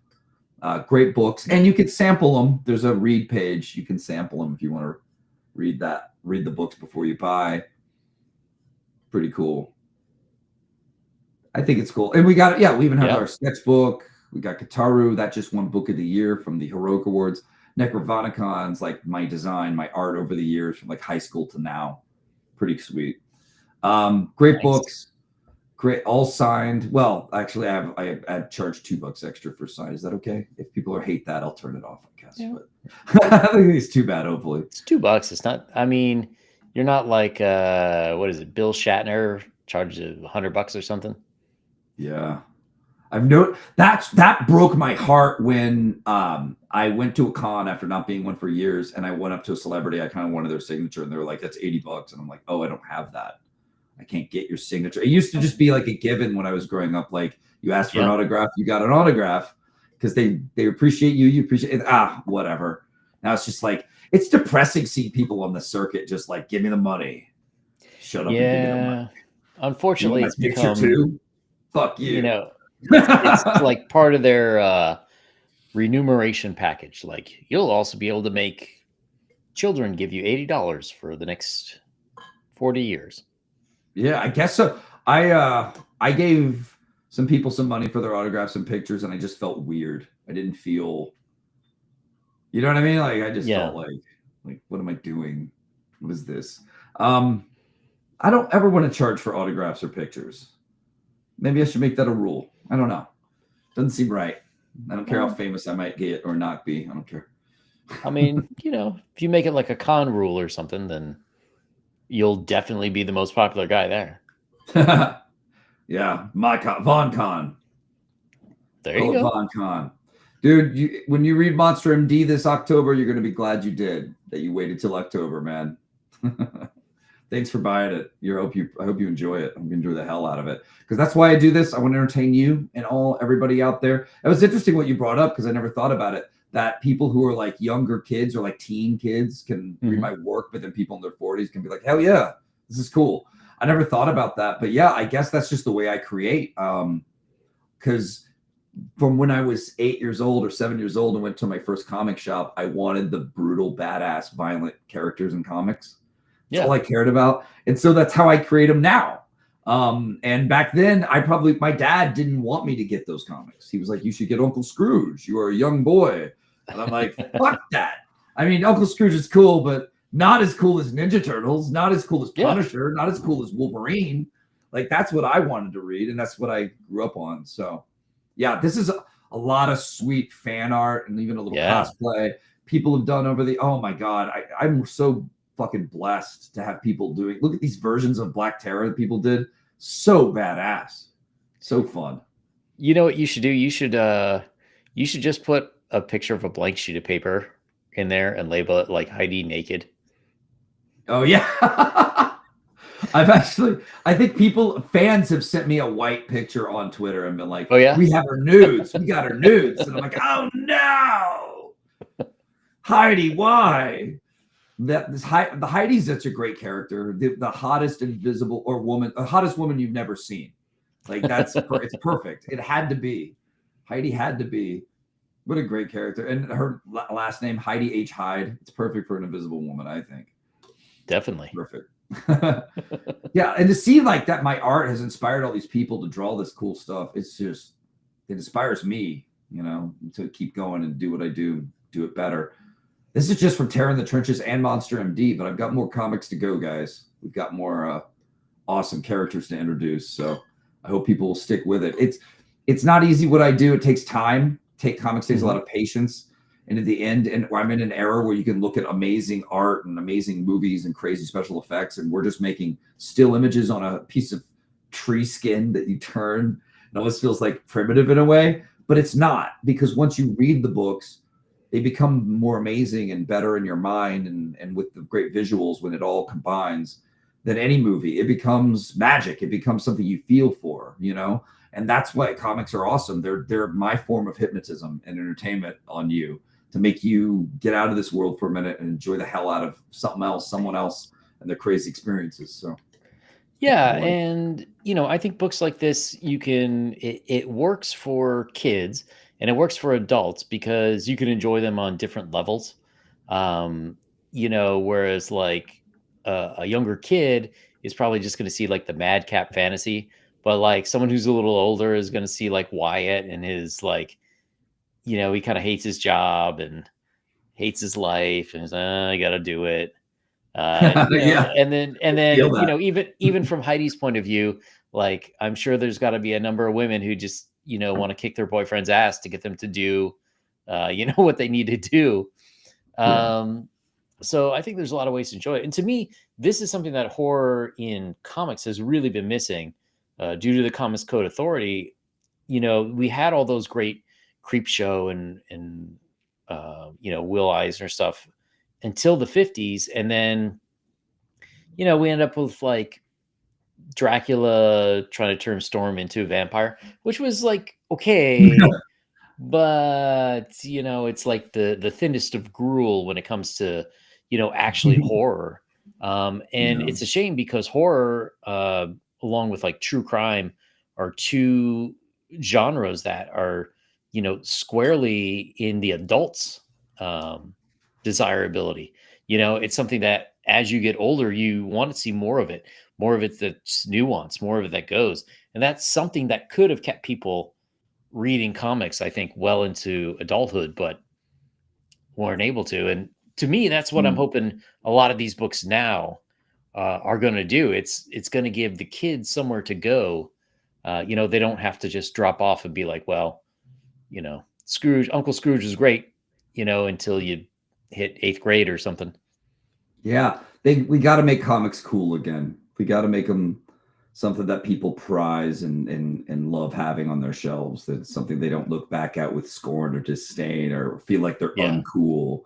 Great books, and you can sample them. There's a read page. You can sample them if you want to read that. Read the books before you buy. Pretty cool. I think it's cool. And we got, yeah, we even have Yeah. our sketchbook. We got Kataru, that just won Book of the Year from the Heroic Awards. Necrovanicons, like my design, my art over the years from like high school to now. Pretty sweet. Great Nice. books, great, all signed. Well, actually, I charged $2 extra for sign. Is that okay? If people hate that, I'll turn it off, I guess. Yeah. But I don't think it's too bad, hopefully. It's $2. It's not. I mean, you're not like what is it? Bill Shatner charges $100 or something. Yeah. That broke my heart when I went to a con after not being one for years, and I went up to a celebrity. I kind of wanted their signature, and they were like, "That's $80," and I'm like, "Oh, I don't have that. I can't get your signature." It used to just be like a given when I was growing up. Like, you asked for an Yeah. autograph, you got an autograph because they appreciate you. You appreciate it. Whatever. Now it's just like it's depressing seeing people on the circuit just like, give me the money, shut up and give me the money. Yeah. You want Unfortunately, my it's picture become, too? Fuck you. it's like part of their remuneration package. Like you'll also be able to make children give you $80 for the next 40 years. Yeah, I guess so. I gave some people some money for their autographs and pictures, and I just felt weird. I didn't feel, you know what I mean? Like I just Yeah. felt like what am I doing? What is this? Um, I don't ever want to charge for autographs or pictures. Maybe I should make that a rule. I don't know. Doesn't seem right. I don't care how Well, famous I might get or not be. I don't care. I mean, if you make it like a con rule or something, then you'll definitely be the most popular guy there. Yeah, my con, Von Con. There you Call it go. Von Con. Dude, when you read Monster MD this October, you're going to be glad you did, that you waited till October, man. Thanks for buying it. I hope you enjoy it. I hope you enjoy the hell out of it. Because that's why I do this. I want to entertain you and everybody out there. It was interesting what you brought up because I never thought about it. That people who are like younger kids or like teen kids can read my work, but then people in their 40s can be like, hell yeah, this is cool. I never thought about that. But yeah, I guess that's just the way I create. Because from when I was 8 years old or 7 years old and went to my first comic shop, I wanted the brutal, badass, violent characters in comics. That's all I cared about. And so that's how I create them now. And back then, my dad didn't want me to get those comics. He was like, you should get Uncle Scrooge. You are a young boy. And I'm like, fuck that. I mean, Uncle Scrooge is cool, but not as cool as Ninja Turtles, not as cool as Punisher, not as cool as Wolverine. Like, that's what I wanted to read, and that's what I grew up on. So, yeah, this is a lot of sweet fan art and even a little cosplay people have done over oh my God, I'm so fucking blessed to have people doing. Look at these versions of Black Terror that people did. So badass. So fun. You know what you should do? You should just put a picture of a blank sheet of paper in there and label it like Heidi naked. Oh yeah. I think fans have sent me a white picture on Twitter and been like, Oh yeah? we have her nudes. We got her nudes. And I'm like, oh no. Heidi, why? The Heidi's such a great character. The hottest invisible the hottest woman you've never seen. Like it's perfect. It had to be. Heidi had to be. What a great character. And her last name, Heidi H. Hyde. It's perfect for an invisible woman, I think. Definitely. Perfect. Yeah. And to see like that, my art has inspired all these people to draw this cool stuff. It inspires me, to keep going and do what I do it better. This is just from Terror in the Trenches and Monster MD, but I've got more comics to go, guys. We've got more awesome characters to introduce. So I hope people will stick with it. It's not easy what I do. It takes time. Comics takes a lot of patience. And at the end, I'm in an era where you can look at amazing art and amazing movies and crazy special effects. And we're just making still images on a piece of tree skin that you turn. It almost feels like primitive in a way, but it's not, because once you read the books, they become more amazing and better in your mind. And with the great visuals, when it all combines, than any movie, it becomes magic. It becomes something you feel for, and that's why comics are awesome. They're my form of hypnotism and entertainment on you, to make you get out of this world for a minute and enjoy the hell out of someone else, and their crazy experiences. So yeah, and I think books like this, it works for kids and it works for adults because you can enjoy them on different levels. Whereas like a younger kid is probably just going to see like the madcap fantasy, but like someone who's a little older is going to see like Wyatt and his like, he kind of hates his job and hates his life and he's, I got to do it. Yeah, And then feel that. even from Heidi's point of view, like I'm sure there's got to be a number of women who just want to kick their boyfriend's ass to get them to do what they need to do. So I think there's a lot of ways to enjoy it. And to me, this is something that horror in comics has really been missing due to the Comics Code Authority. We had all those great Creep Show and Will Eisner stuff until the 50s. And then, we end up with like Dracula trying to turn Storm into a vampire, which was like, okay, but it's like the thinnest of gruel when it comes to, actually horror. And it's a shame because horror, along with like true crime, are two genres that are, squarely in the adults' desirability. It's something that as you get older, you want to see more of it that's nuance, more of it that goes. And that's something that could have kept people reading comics, I think, well into adulthood, but weren't able to. And to me, that's what I'm hoping a lot of these books now are going to do. It's going to give the kids somewhere to go. They don't have to just drop off and be like, well, Uncle Scrooge is great, until you hit 8th grade or something. Yeah, we got to make comics cool again. We got to make them something that people prize and love having on their shelves. That's something they don't look back at with scorn or disdain or feel like they're uncool.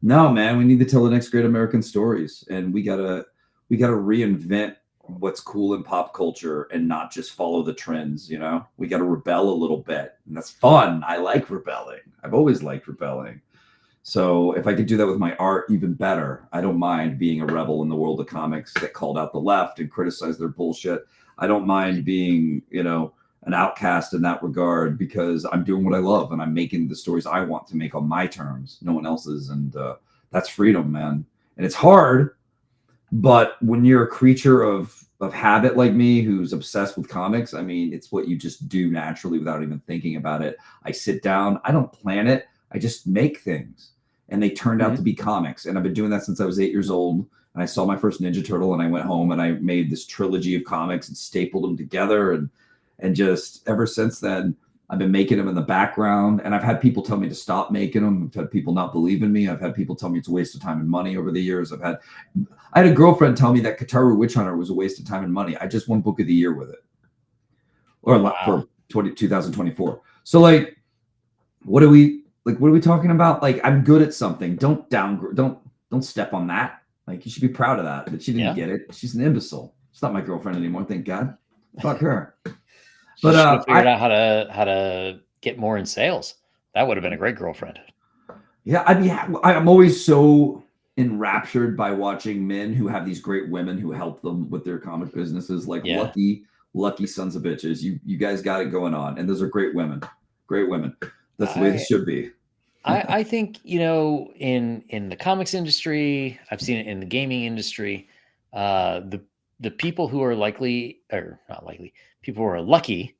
No, man, we need to tell the next great American stories, and we gotta reinvent what's cool in pop culture and not just follow the trends. We got to rebel a little bit, and that's fun. I like rebelling. I've always liked rebelling. So if I could do that with my art, even better. I don't mind being a rebel in the world of comics that called out the left and criticized their bullshit. I don't mind being, an outcast in that regard, because I'm doing what I love and I'm making the stories I want to make on my terms, no one else's. And that's freedom, man. And it's hard, but when you're a creature of habit like me, who's obsessed with comics, I mean, it's what you just do naturally without even thinking about it. I sit down, I don't plan it. I just make things, and they turned out to be comics. And I've been doing that since I was 8 years old. And I saw my first Ninja Turtle, and I went home and I made this trilogy of comics and stapled them together. And just ever since then, I've been making them in the background, and I've had people tell me to stop making them. I've had people not believe in me. I've had people tell me it's a waste of time and money over the years. I had a girlfriend tell me that Kataru Witch Hunter was a waste of time and money. I just won book of the year with it, or Wow. for 2024. So like, what are we talking about? Like, I'm good at something. Don't step on that. Like, you should be proud of that. But she didn't get it. She's an imbecile. She's not my girlfriend anymore. Thank God. Fuck her. But should have figured out how to get more in sales. That would have been a great girlfriend. Yeah, I'm always so enraptured by watching men who have these great women who help them with their comic businesses. Like lucky sons of bitches. You guys got it going on, and those are great women. Great women. That's the way this should be. I think, in the comics industry, I've seen it in the gaming industry. The people who are likely, or not likely, people who are lucky,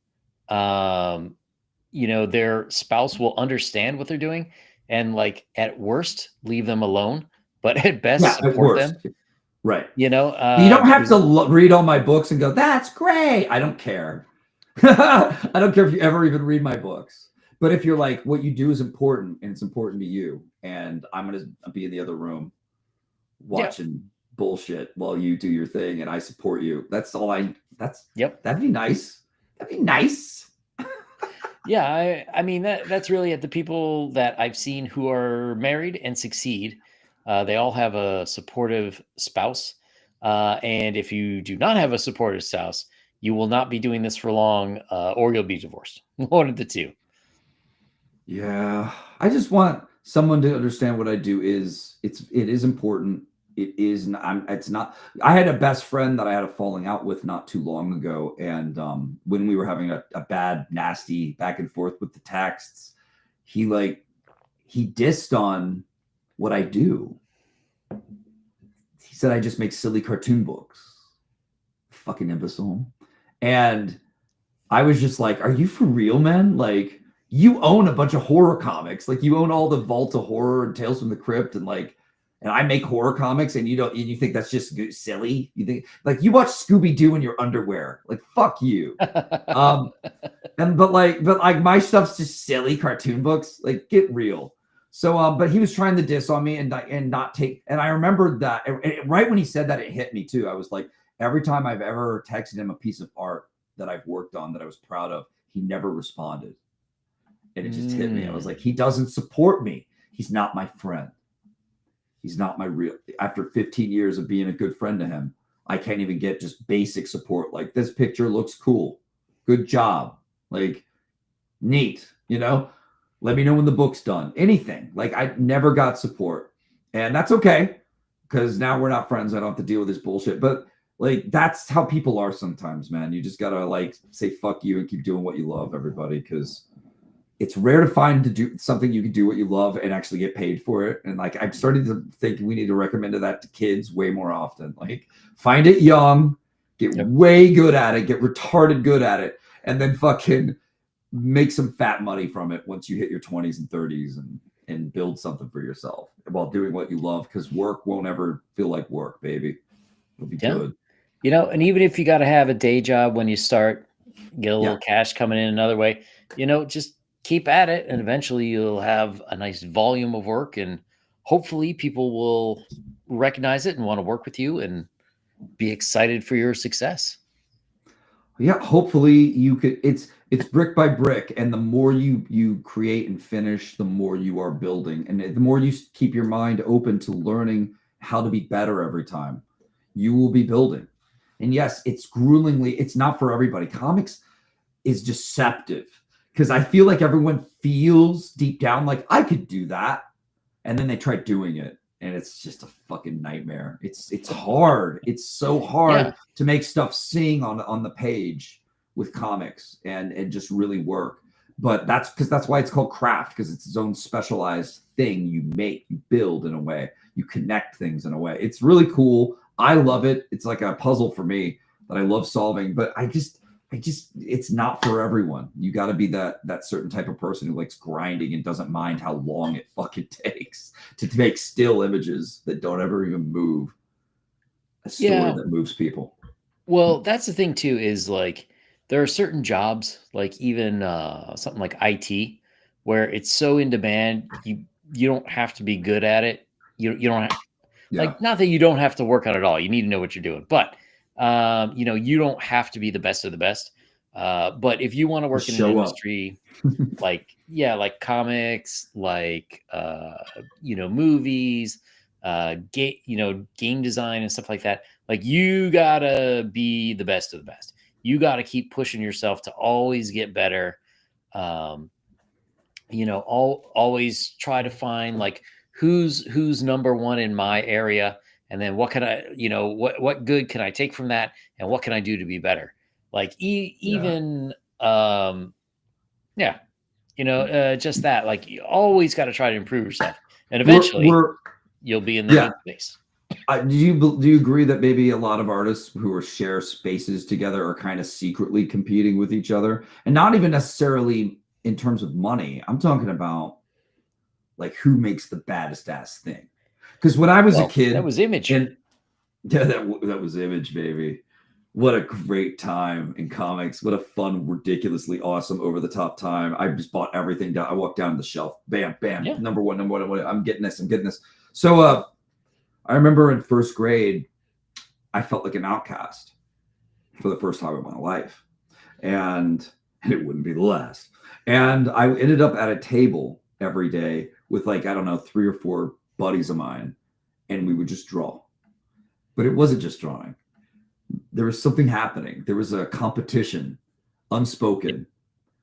their spouse will understand what they're doing, and like at worst leave them alone, but at best support them. Right. You don't have to read all my books and go, that's great. I don't care. I don't care if you ever even read my books. But if you're like, what you do is important and it's important to you, and I'm going to be in the other room watching bullshit while you do your thing and I support you. That's all that'd be nice. That'd be nice. Yeah. I mean, that's really at the people that I've seen who are married and succeed. They all have a supportive spouse. And if you do not have a supportive spouse, you will not be doing this for long, or you'll be divorced. One of the two. Yeah, I just want someone to understand what I do it is important. It is. It's not. I had a best friend that I had a falling out with not too long ago, and when we were having a bad, nasty back and forth with the texts, he dissed on what I do. He said I just make silly cartoon books. Fucking imbecile. And I was just like, "Are you for real, man? Like." You own a bunch of horror comics, like you own all the Vault of Horror and Tales from the Crypt, and I make horror comics, and you think that's just silly? You think like you watch Scooby Doo in your underwear? Like fuck you. But my stuff's just silly cartoon books. Like get real. So but he was trying to diss on me and not take. And I remembered that right when he said that, it hit me too. I was like, every time I've ever texted him a piece of art that I've worked on that I was proud of, he never responded. And it just hit me. I was like, he doesn't support me. He's not my friend. He's not my real. After 15 years of being a good friend to him, I can't even get just basic support. Like, this picture looks cool. Good job. Like, neat. Let me know when the book's done. Anything. Like, I never got support. And that's okay, because now we're not friends. I don't have to deal with this bullshit. But like, that's how people are sometimes, man. You just gotta say fuck you and keep doing what you love, everybody, because it's rare to find to do something you can do what you love and actually get paid for it. And I'm starting to think we need to recommend that to kids way more often. Like, find it young, get way good at it, get retarded good at it, and then fucking make some fat money from it once you hit your 20s and 30s and build something for yourself while doing what you love, because work won't ever feel like work, baby. It'll be good. And even if you got to have a day job when you start, get a little cash coming in another way, just keep at it, and eventually you'll have a nice volume of work, and hopefully people will recognize it and want to work with you and be excited for your success. Yeah, hopefully you could. It's brick by brick, and the more you create and finish, the more you are building, and the more you keep your mind open to learning how to be better every time, you will be building. And yes, it's not for everybody. Comics is deceptive, because I feel like everyone feels deep down like I could do that, and then they try doing it, and it's just a fucking nightmare. It's hard. It's so hard to make stuff sing on the page with comics and just really work. But that's why it's called craft, because it's its own specialized thing. You make, you build in a way, you connect things in a way. It's really cool. I love it. It's like a puzzle for me that I love solving, but it's not for everyone. You got to be that certain type of person who likes grinding and doesn't mind how long it fucking takes to make still images that don't ever even move. A story that moves people. Well, that's the thing too, is like there are certain jobs, like even something like IT, where it's so in demand, you don't have to be good at it. You don't Yeah. like, not that you don't have to work on it all. You need to know what you're doing, but you don't have to be the best of the best. But if you want to Just work in an show up. industry like, yeah, like comics, like movies, game design and stuff like that, like you gotta be the best of the best. You gotta keep pushing yourself to always get better. Um, always try to find like who's number one in my area, and then what can I, what good can I take from that, and what can I do to be better. Like Yeah. even yeah, just that, like, you always got to try to improve yourself, and eventually We're you'll be in the yeah. good space. Do you agree that maybe a lot of artists who are share spaces together are kind of secretly competing with each other, and not even necessarily in terms of money? I'm talking about like who makes the baddest ass thing. Because when I was a Well, that kid, was Image. and yeah, that was Image, baby. What a great time in comics. What a fun, ridiculously awesome, over the top time. I just bought everything down. I walked down the shelf. Bam, bam. Yeah. Number one, number one, number one. I'm getting this. I'm getting this. So I remember in first grade, I felt like an outcast for the first time in my life. And it wouldn't be the last. And I ended up at a table every day with, like, I don't know, 3 or 4 buddies of mine, and we would just draw. But it wasn't just drawing. There was something happening. There was a competition, unspoken.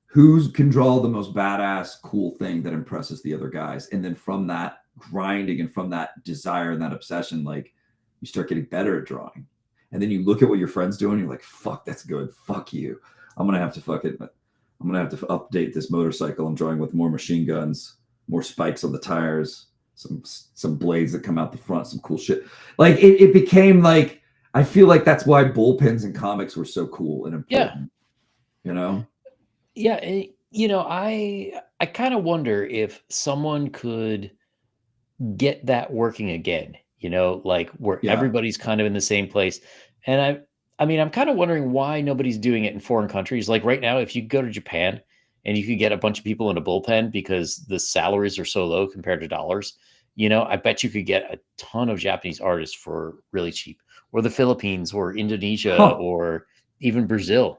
Who can draw the most badass, cool thing that impresses the other guys? And then from that grinding and from that desire and that obsession, like, you start getting better at drawing. And then you look at what your friend's doing, you're like, fuck, that's good. Fuck you. I'm gonna have to update this motorcycle. I'm drawing with more machine guns, more spikes on the tires, some blades that come out the front, some cool shit. Like it became like, I feel like that's why bullpens and comics were so cool and Yeah. important. You know? Yeah. I kind of wonder if someone could get that working again, like where Yeah. everybody's kind of in the same place. And I mean, I'm kind of wondering why nobody's doing it in foreign countries. Like right now, if you go to Japan and you could get a bunch of people in a bullpen because the salaries are so low compared to dollars, I bet you could get a ton of Japanese artists for really cheap, or the Philippines or Indonesia Huh. or even Brazil,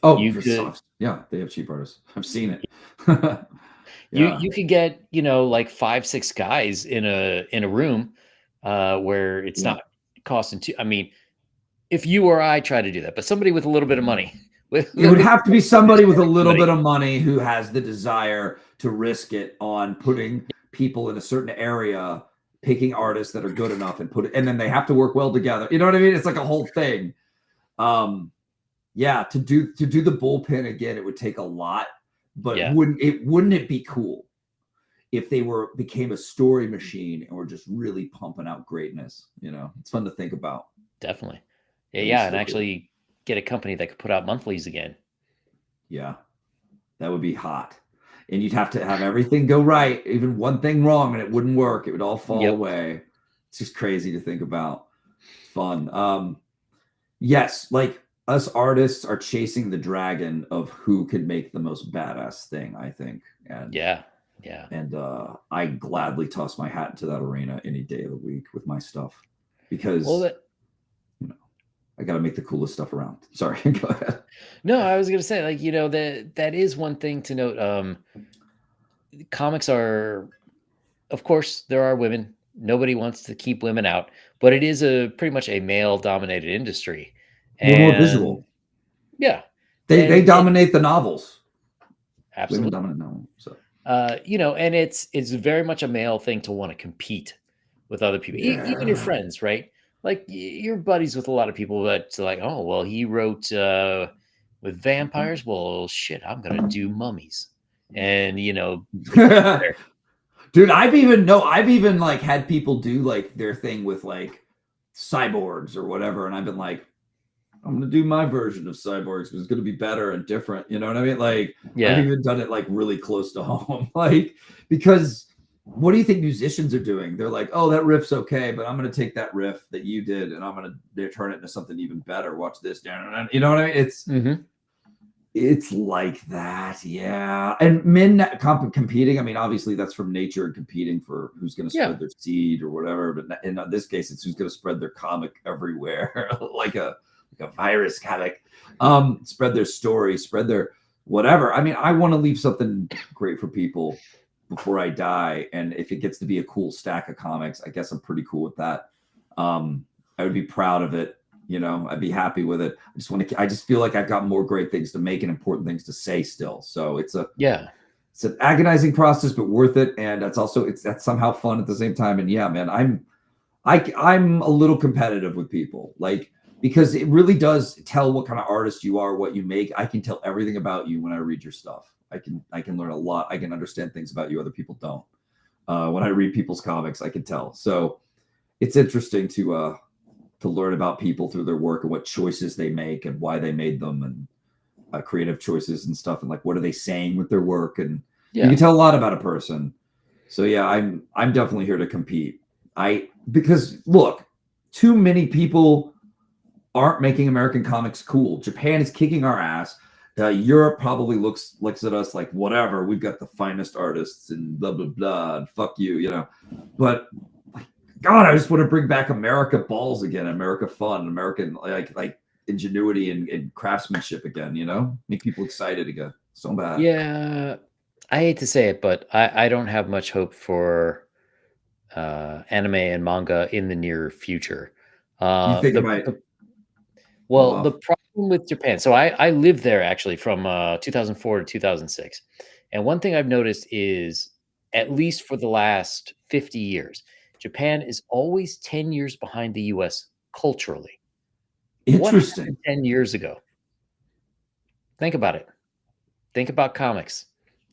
Oh, you for could socks. Yeah, they have cheap artists. I've seen it. you Yeah. you could get, like 5 6 guys in a room where it's Yeah. not costing too. I mean, if you or I try to do that, but somebody with a little bit of money, with It would with have to be somebody with a little somebody, bit of money who has the desire to risk it on putting people in a certain area, picking artists that are good enough and and then they have to work well together. You know what I mean? It's like a whole thing. Um, yeah, to do the bullpen again, it would take a lot, but yeah, wouldn't it be cool if they became a story machine and were just really pumping out greatness? It's fun to think about. definitely, yeah, That'd be yeah, and so cool. actually get a company that could put out monthlies again. Yeah. That would be hot. And you'd have to have everything go right. Even one thing wrong and it wouldn't work. It would all fall Yep. away. It's just crazy to think about. Fun. Yes, like us artists are chasing the dragon of who can make the most badass thing, I think. And Yeah. Yeah. I gladly toss my hat into that arena any day of the week with my stuff Well, because I got to make the coolest stuff around. Sorry, go ahead. no, I was gonna say, like, that is one thing to note. Comics are, of course, there are women. Nobody wants to keep women out, but it is a pretty much a male dominated industry. We're more And visual. yeah, They and it dominate the novels. Women absolutely, dominate novels. So and it's very much a male thing to want to compete with other people, even your yeah. friends, right? Like you're buddies with a lot of people, but like, oh well, he wrote with vampires. Well, shit, I'm gonna do mummies, and we get there. Dude, I've even like had people do like their thing with like cyborgs or whatever, and I've been like, I'm gonna do my version of cyborgs, but it's gonna be better and different. You know what I mean? Like I've Yeah, even done it like really close to home. Like, because what do you think musicians are doing? They're like, oh, that riff's okay, but I'm gonna take that riff that you did and I'm gonna turn it into something even better. Watch this. You know what I mean? It's hmm It's like that, yeah. And men competing, I mean, obviously that's from nature and competing for who's going to Yeah. spread their seed or whatever. But in this case, it's who's going to spread their comic everywhere, like a virus comic. Spread their story, spread their whatever. I mean, I want to leave something great for people before I die. And if it gets to be a cool stack of comics, I guess I'm pretty cool with that. I would be proud of it. I'd be happy with it. I just feel like I've got more great things to make and important things to say still. So it's an agonizing process, but worth it. And that's somehow fun at the same time. And yeah, man, I'm a little competitive with people, like, because it really does tell what kind of artist you are, what you make. I can tell everything about you when I read your stuff. I can learn a lot. I can understand things about you other people don't. When I read people's comics, I can tell. So it's interesting to learn about people through their work and what choices they make and why they made them, and creative choices and stuff, and like what are they saying with their work, and you can tell a lot about a person. So yeah, I'm definitely here to compete. Because look, too many people aren't making American comics cool. Japan is kicking our ass. Europe probably looks at us like, whatever, we've got the finest artists and blah blah blah, and fuck you, But God, I just want to bring back America balls again, America fun, American like ingenuity and craftsmanship again, make people excited again. So bad. Yeah. I hate to say it, but I don't have much hope for anime and manga in the near future. You think it The, might the fall well, the off? problem with Japan. So I lived there actually from 2004 to 2006, and one thing I've noticed is, at least for the last 50 years, Japan is always 10 years behind the U.S. culturally. What Interesting. happened 10 years ago? Think about it. Think about comics.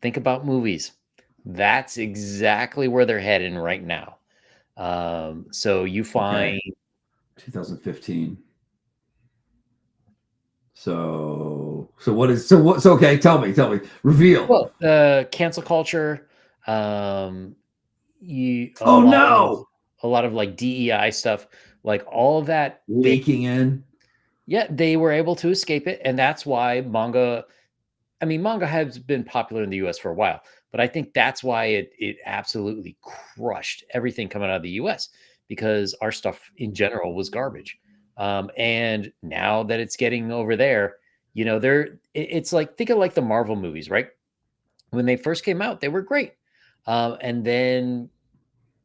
Think about movies. That's exactly where they're heading right now. So you Okay. find 2015. So okay, tell me, reveal. well, cancel culture, you Oh no, a lot of like DEI stuff, like all of that. leaking in. Yeah, they were able to escape it, and that's why manga. I mean, manga has been popular in the US for a while, but I think that's why it absolutely crushed everything coming out of the US, because our stuff in general was garbage. And now that it's getting over there, it's like, think of like the Marvel movies, right? When they first came out, they were great. And then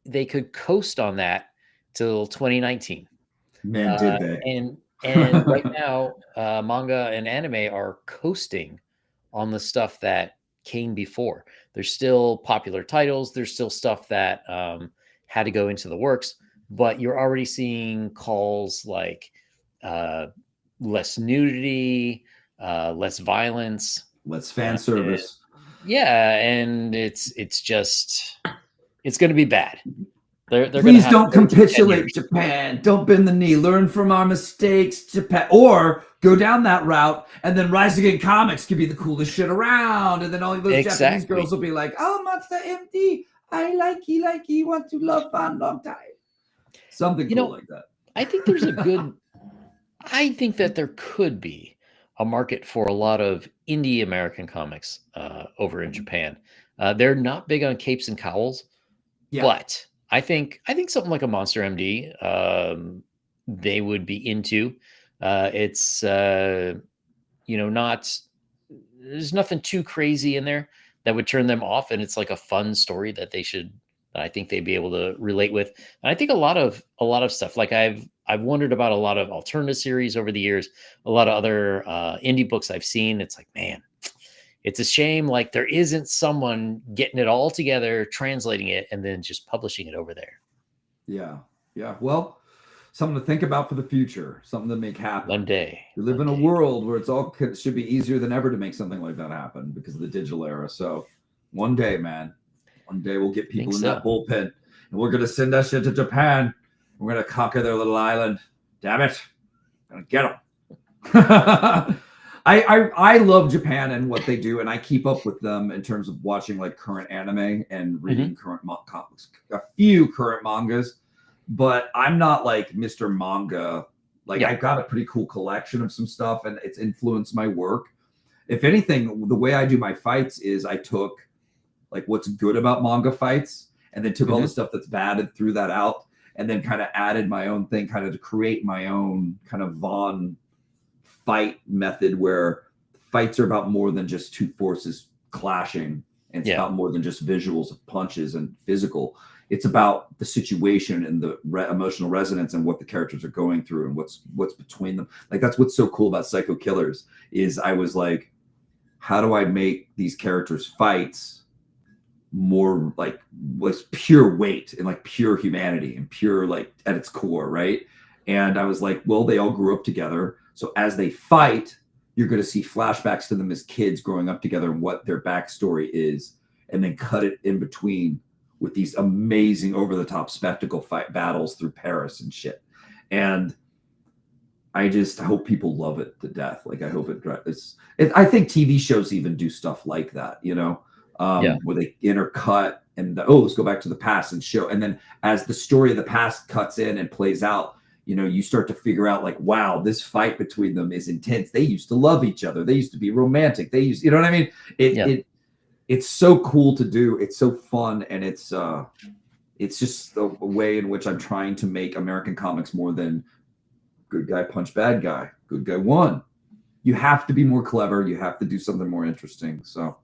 they could coast on that till 2019. Man, did they? And right now, manga and anime are coasting on the stuff that came before. There's still popular titles. There's still stuff that had to go into the works, but you're already seeing calls like less nudity, less violence. Let's fan service. Yeah, and it's going to be bad. They're going to Please have to don't go through 10 capitulate, years. Japan. Don't bend the knee. Learn from our mistakes, Japan. Or go down that route, and then Rise Again Comics could be the coolest shit around. And then all those Japanese girls will be like, "Oh, Monster MD, I likey, want to love fun long time." Something cool like that. I think I think that there could be a market for a lot of indie American comics over in Japan. They're not big on capes and cowls, but I think something like a Monster MD, they would be into. It's not, there's nothing too crazy in there that would turn them off, and it's like a fun story that I think they'd be able to relate with. And I think a lot of stuff, like I've wondered about a lot of alternative series over the years, a lot of other indie books I've seen. It's like, man, it's a shame like there isn't someone getting it all together, translating it, and then just publishing it over there. Yeah. Well, something to think about for the future, something to make happen. One day. We live in a world where should be easier than ever to make something like that happen because of the digital era. So one day, man, one day we'll get people in that bullpen, and we're going to send that shit to Japan. We're going to conquer their little island. Damn it. I'm going to get them. I love Japan and what they do, and I keep up with them in terms of watching like current anime and reading current comics, a few current mangas, but I'm not like Mr. Manga. Like I've got a pretty cool collection of some stuff, and it's influenced my work. If anything, the way I do my fights is I took like what's good about manga fights and then took all the stuff that's bad and threw that out and then kind of added my own thing kind of to create my own kind of Vaughn fight method where fights are about more than just two forces clashing, and it's about more than just visuals of punches and physical. It's about the situation and the emotional resonance and what the characters are going through and what's between them. Like that's what's so cool about Psycho Killers is I was like, how do I make these characters fights more like with pure weight and like pure humanity and pure like at its core, right? And I was like, well, they all grew up together, so as they fight, you're going to see flashbacks to them as kids growing up together and what their backstory is, and then cut it in between with these amazing over-the-top spectacle fight battles through Paris and shit. And I hope people love it to death. Like I hope I think TV shows even do stuff like that, you know, where they intercut and let's go back to the past and show. And then as the story of the past cuts in and plays out, you know, you start to figure out like, wow, this fight between them is intense. They used to love each other. They used to be romantic. You know what I mean? It's so cool to do. It's so fun. And it's just a way in which I'm trying to make American comics more than good guy punch bad guy, good guy won. You have to be more clever. You have to do something more interesting. So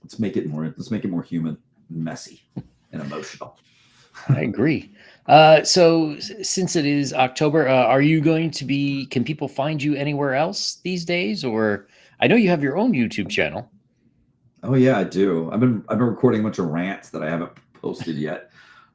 let's make it more human, messy, and emotional. I agree. So since it is October, are you going to be, can people find you anywhere else these days? Or I know you have your own YouTube channel. Oh yeah, I do. I've been recording a bunch of rants that I haven't posted yet.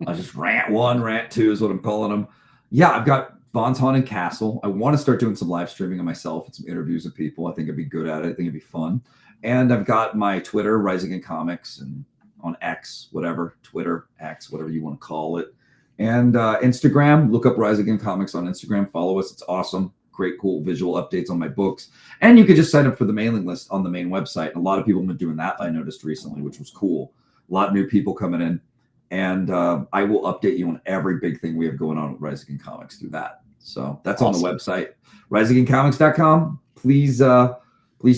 I just rant 1, rant 2 is what I'm calling them. Yeah, I've got Vaughn's Haunted Castle. I want to start doing some live streaming of myself and some interviews with people. I think I'd be good at it. I think it'd be fun. And I've got my Twitter, Rising in Comics, and on X, whatever, Twitter, X, whatever you want to call it. And Instagram, look up Rising in Comics on Instagram. Follow us. It's awesome. Great, cool visual updates on my books. And you could just sign up for the mailing list on the main website. And a lot of people have been doing that, I noticed recently, which was cool. A lot of new people coming in. And I will update you on every big thing we have going on with Rising in Comics through that. So that's awesome. On the website, risingincomics.com. Please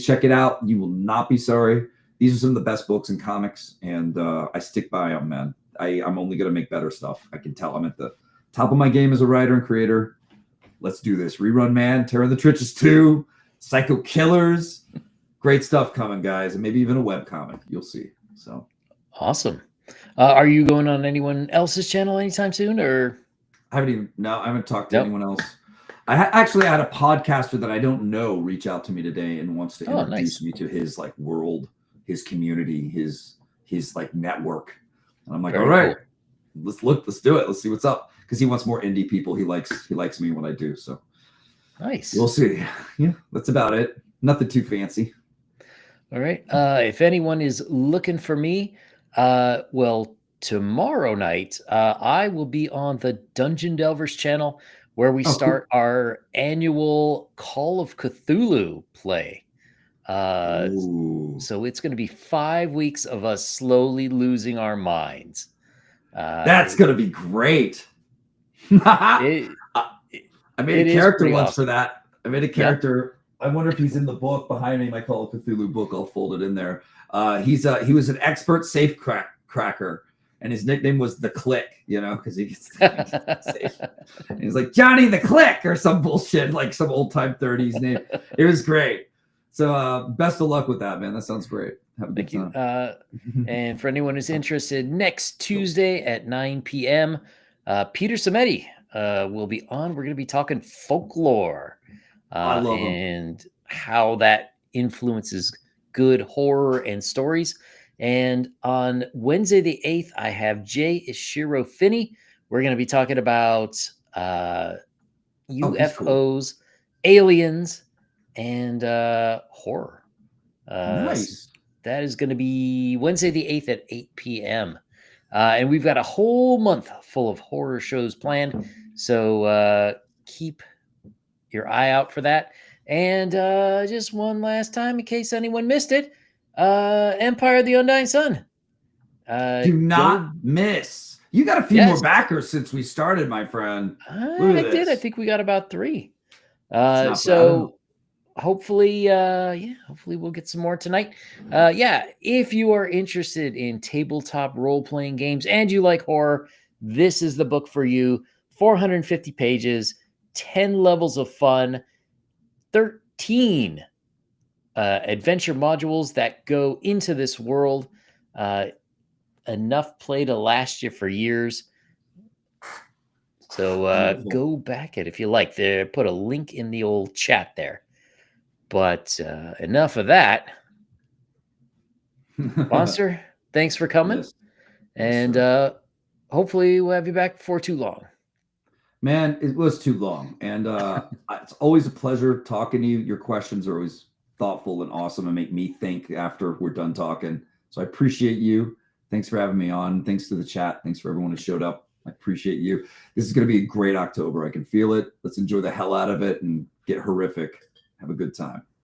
check it out. You will not be sorry. These are some of the best books in comics, and I stick by them, man. I'm only going to make better stuff. I can tell I'm at the top of my game as a writer and creator. Let's do this. Rerun Man, Terror in the Trenches 2, Psycho Killers. Great stuff coming, guys, and maybe even a webcomic. You'll see. So awesome. Are you going on anyone else's channel anytime soon, or? I haven't talked to anyone else. I actually had a podcaster that I don't know reach out to me today and wants to introduce me to his like world, his community, his like network. And I'm like, all right, let's do it. Let's see what's up. Because he wants more indie people. He likes me when I do. So nice. We'll see. Yeah, that's about it. Nothing too fancy. All right. If anyone is looking for me, well, tomorrow night, I will be on the Dungeon Delvers channel where we start our annual Call of Cthulhu play. So it's going to be 5 weeks of us slowly losing our minds. That's going to be great. I made a character once for that. I made a character. I wonder if he's in the book behind me, my Call of Cthulhu book. I'll fold it in there. He was an expert safe cracker, and his nickname was the Click, you know, because he gets safe. And he's like Johnny the Click or some bullshit, like some old time 30s name. It was great. So best of luck with that, man. That sounds great. Have a good time. And for anyone who's interested, next Tuesday at 9 p.m., Peter Samedi will be on. We're going to be talking folklore and how that influences good horror and stories. And on Wednesday the 8th, I have Jay Ishiro Finney. We're going to be talking about UFOs, aliens, and horror. Nice. That is going to be Wednesday the 8th at 8 p.m. And we've got a whole month full of horror shows planned. So keep your eye out for that. And just one last time, in case anyone missed it, Empire of the Undying Sun. Do not miss. You got a few more backers since we started, my friend. I did. I think we got about 3. hopefully, hopefully we'll get some more tonight. If you are interested in tabletop role-playing games and you like horror, this is the book for you. 450 pages, 10 levels of fun, 13 adventure modules that go into this world. Enough play to last you for years. So go back it if you like. There, put a link in the old chat there. But enough of that. Monster, thanks for coming. Yes. And hopefully we'll have you back before too long. Man, it was too long. And it's always a pleasure talking to you. Your questions are always thoughtful and awesome and make me think after we're done talking. So I appreciate you. Thanks for having me on. Thanks to the chat. Thanks for everyone who showed up. I appreciate you. This is going to be a great October. I can feel it. Let's enjoy the hell out of it and get horrific. Have a good time.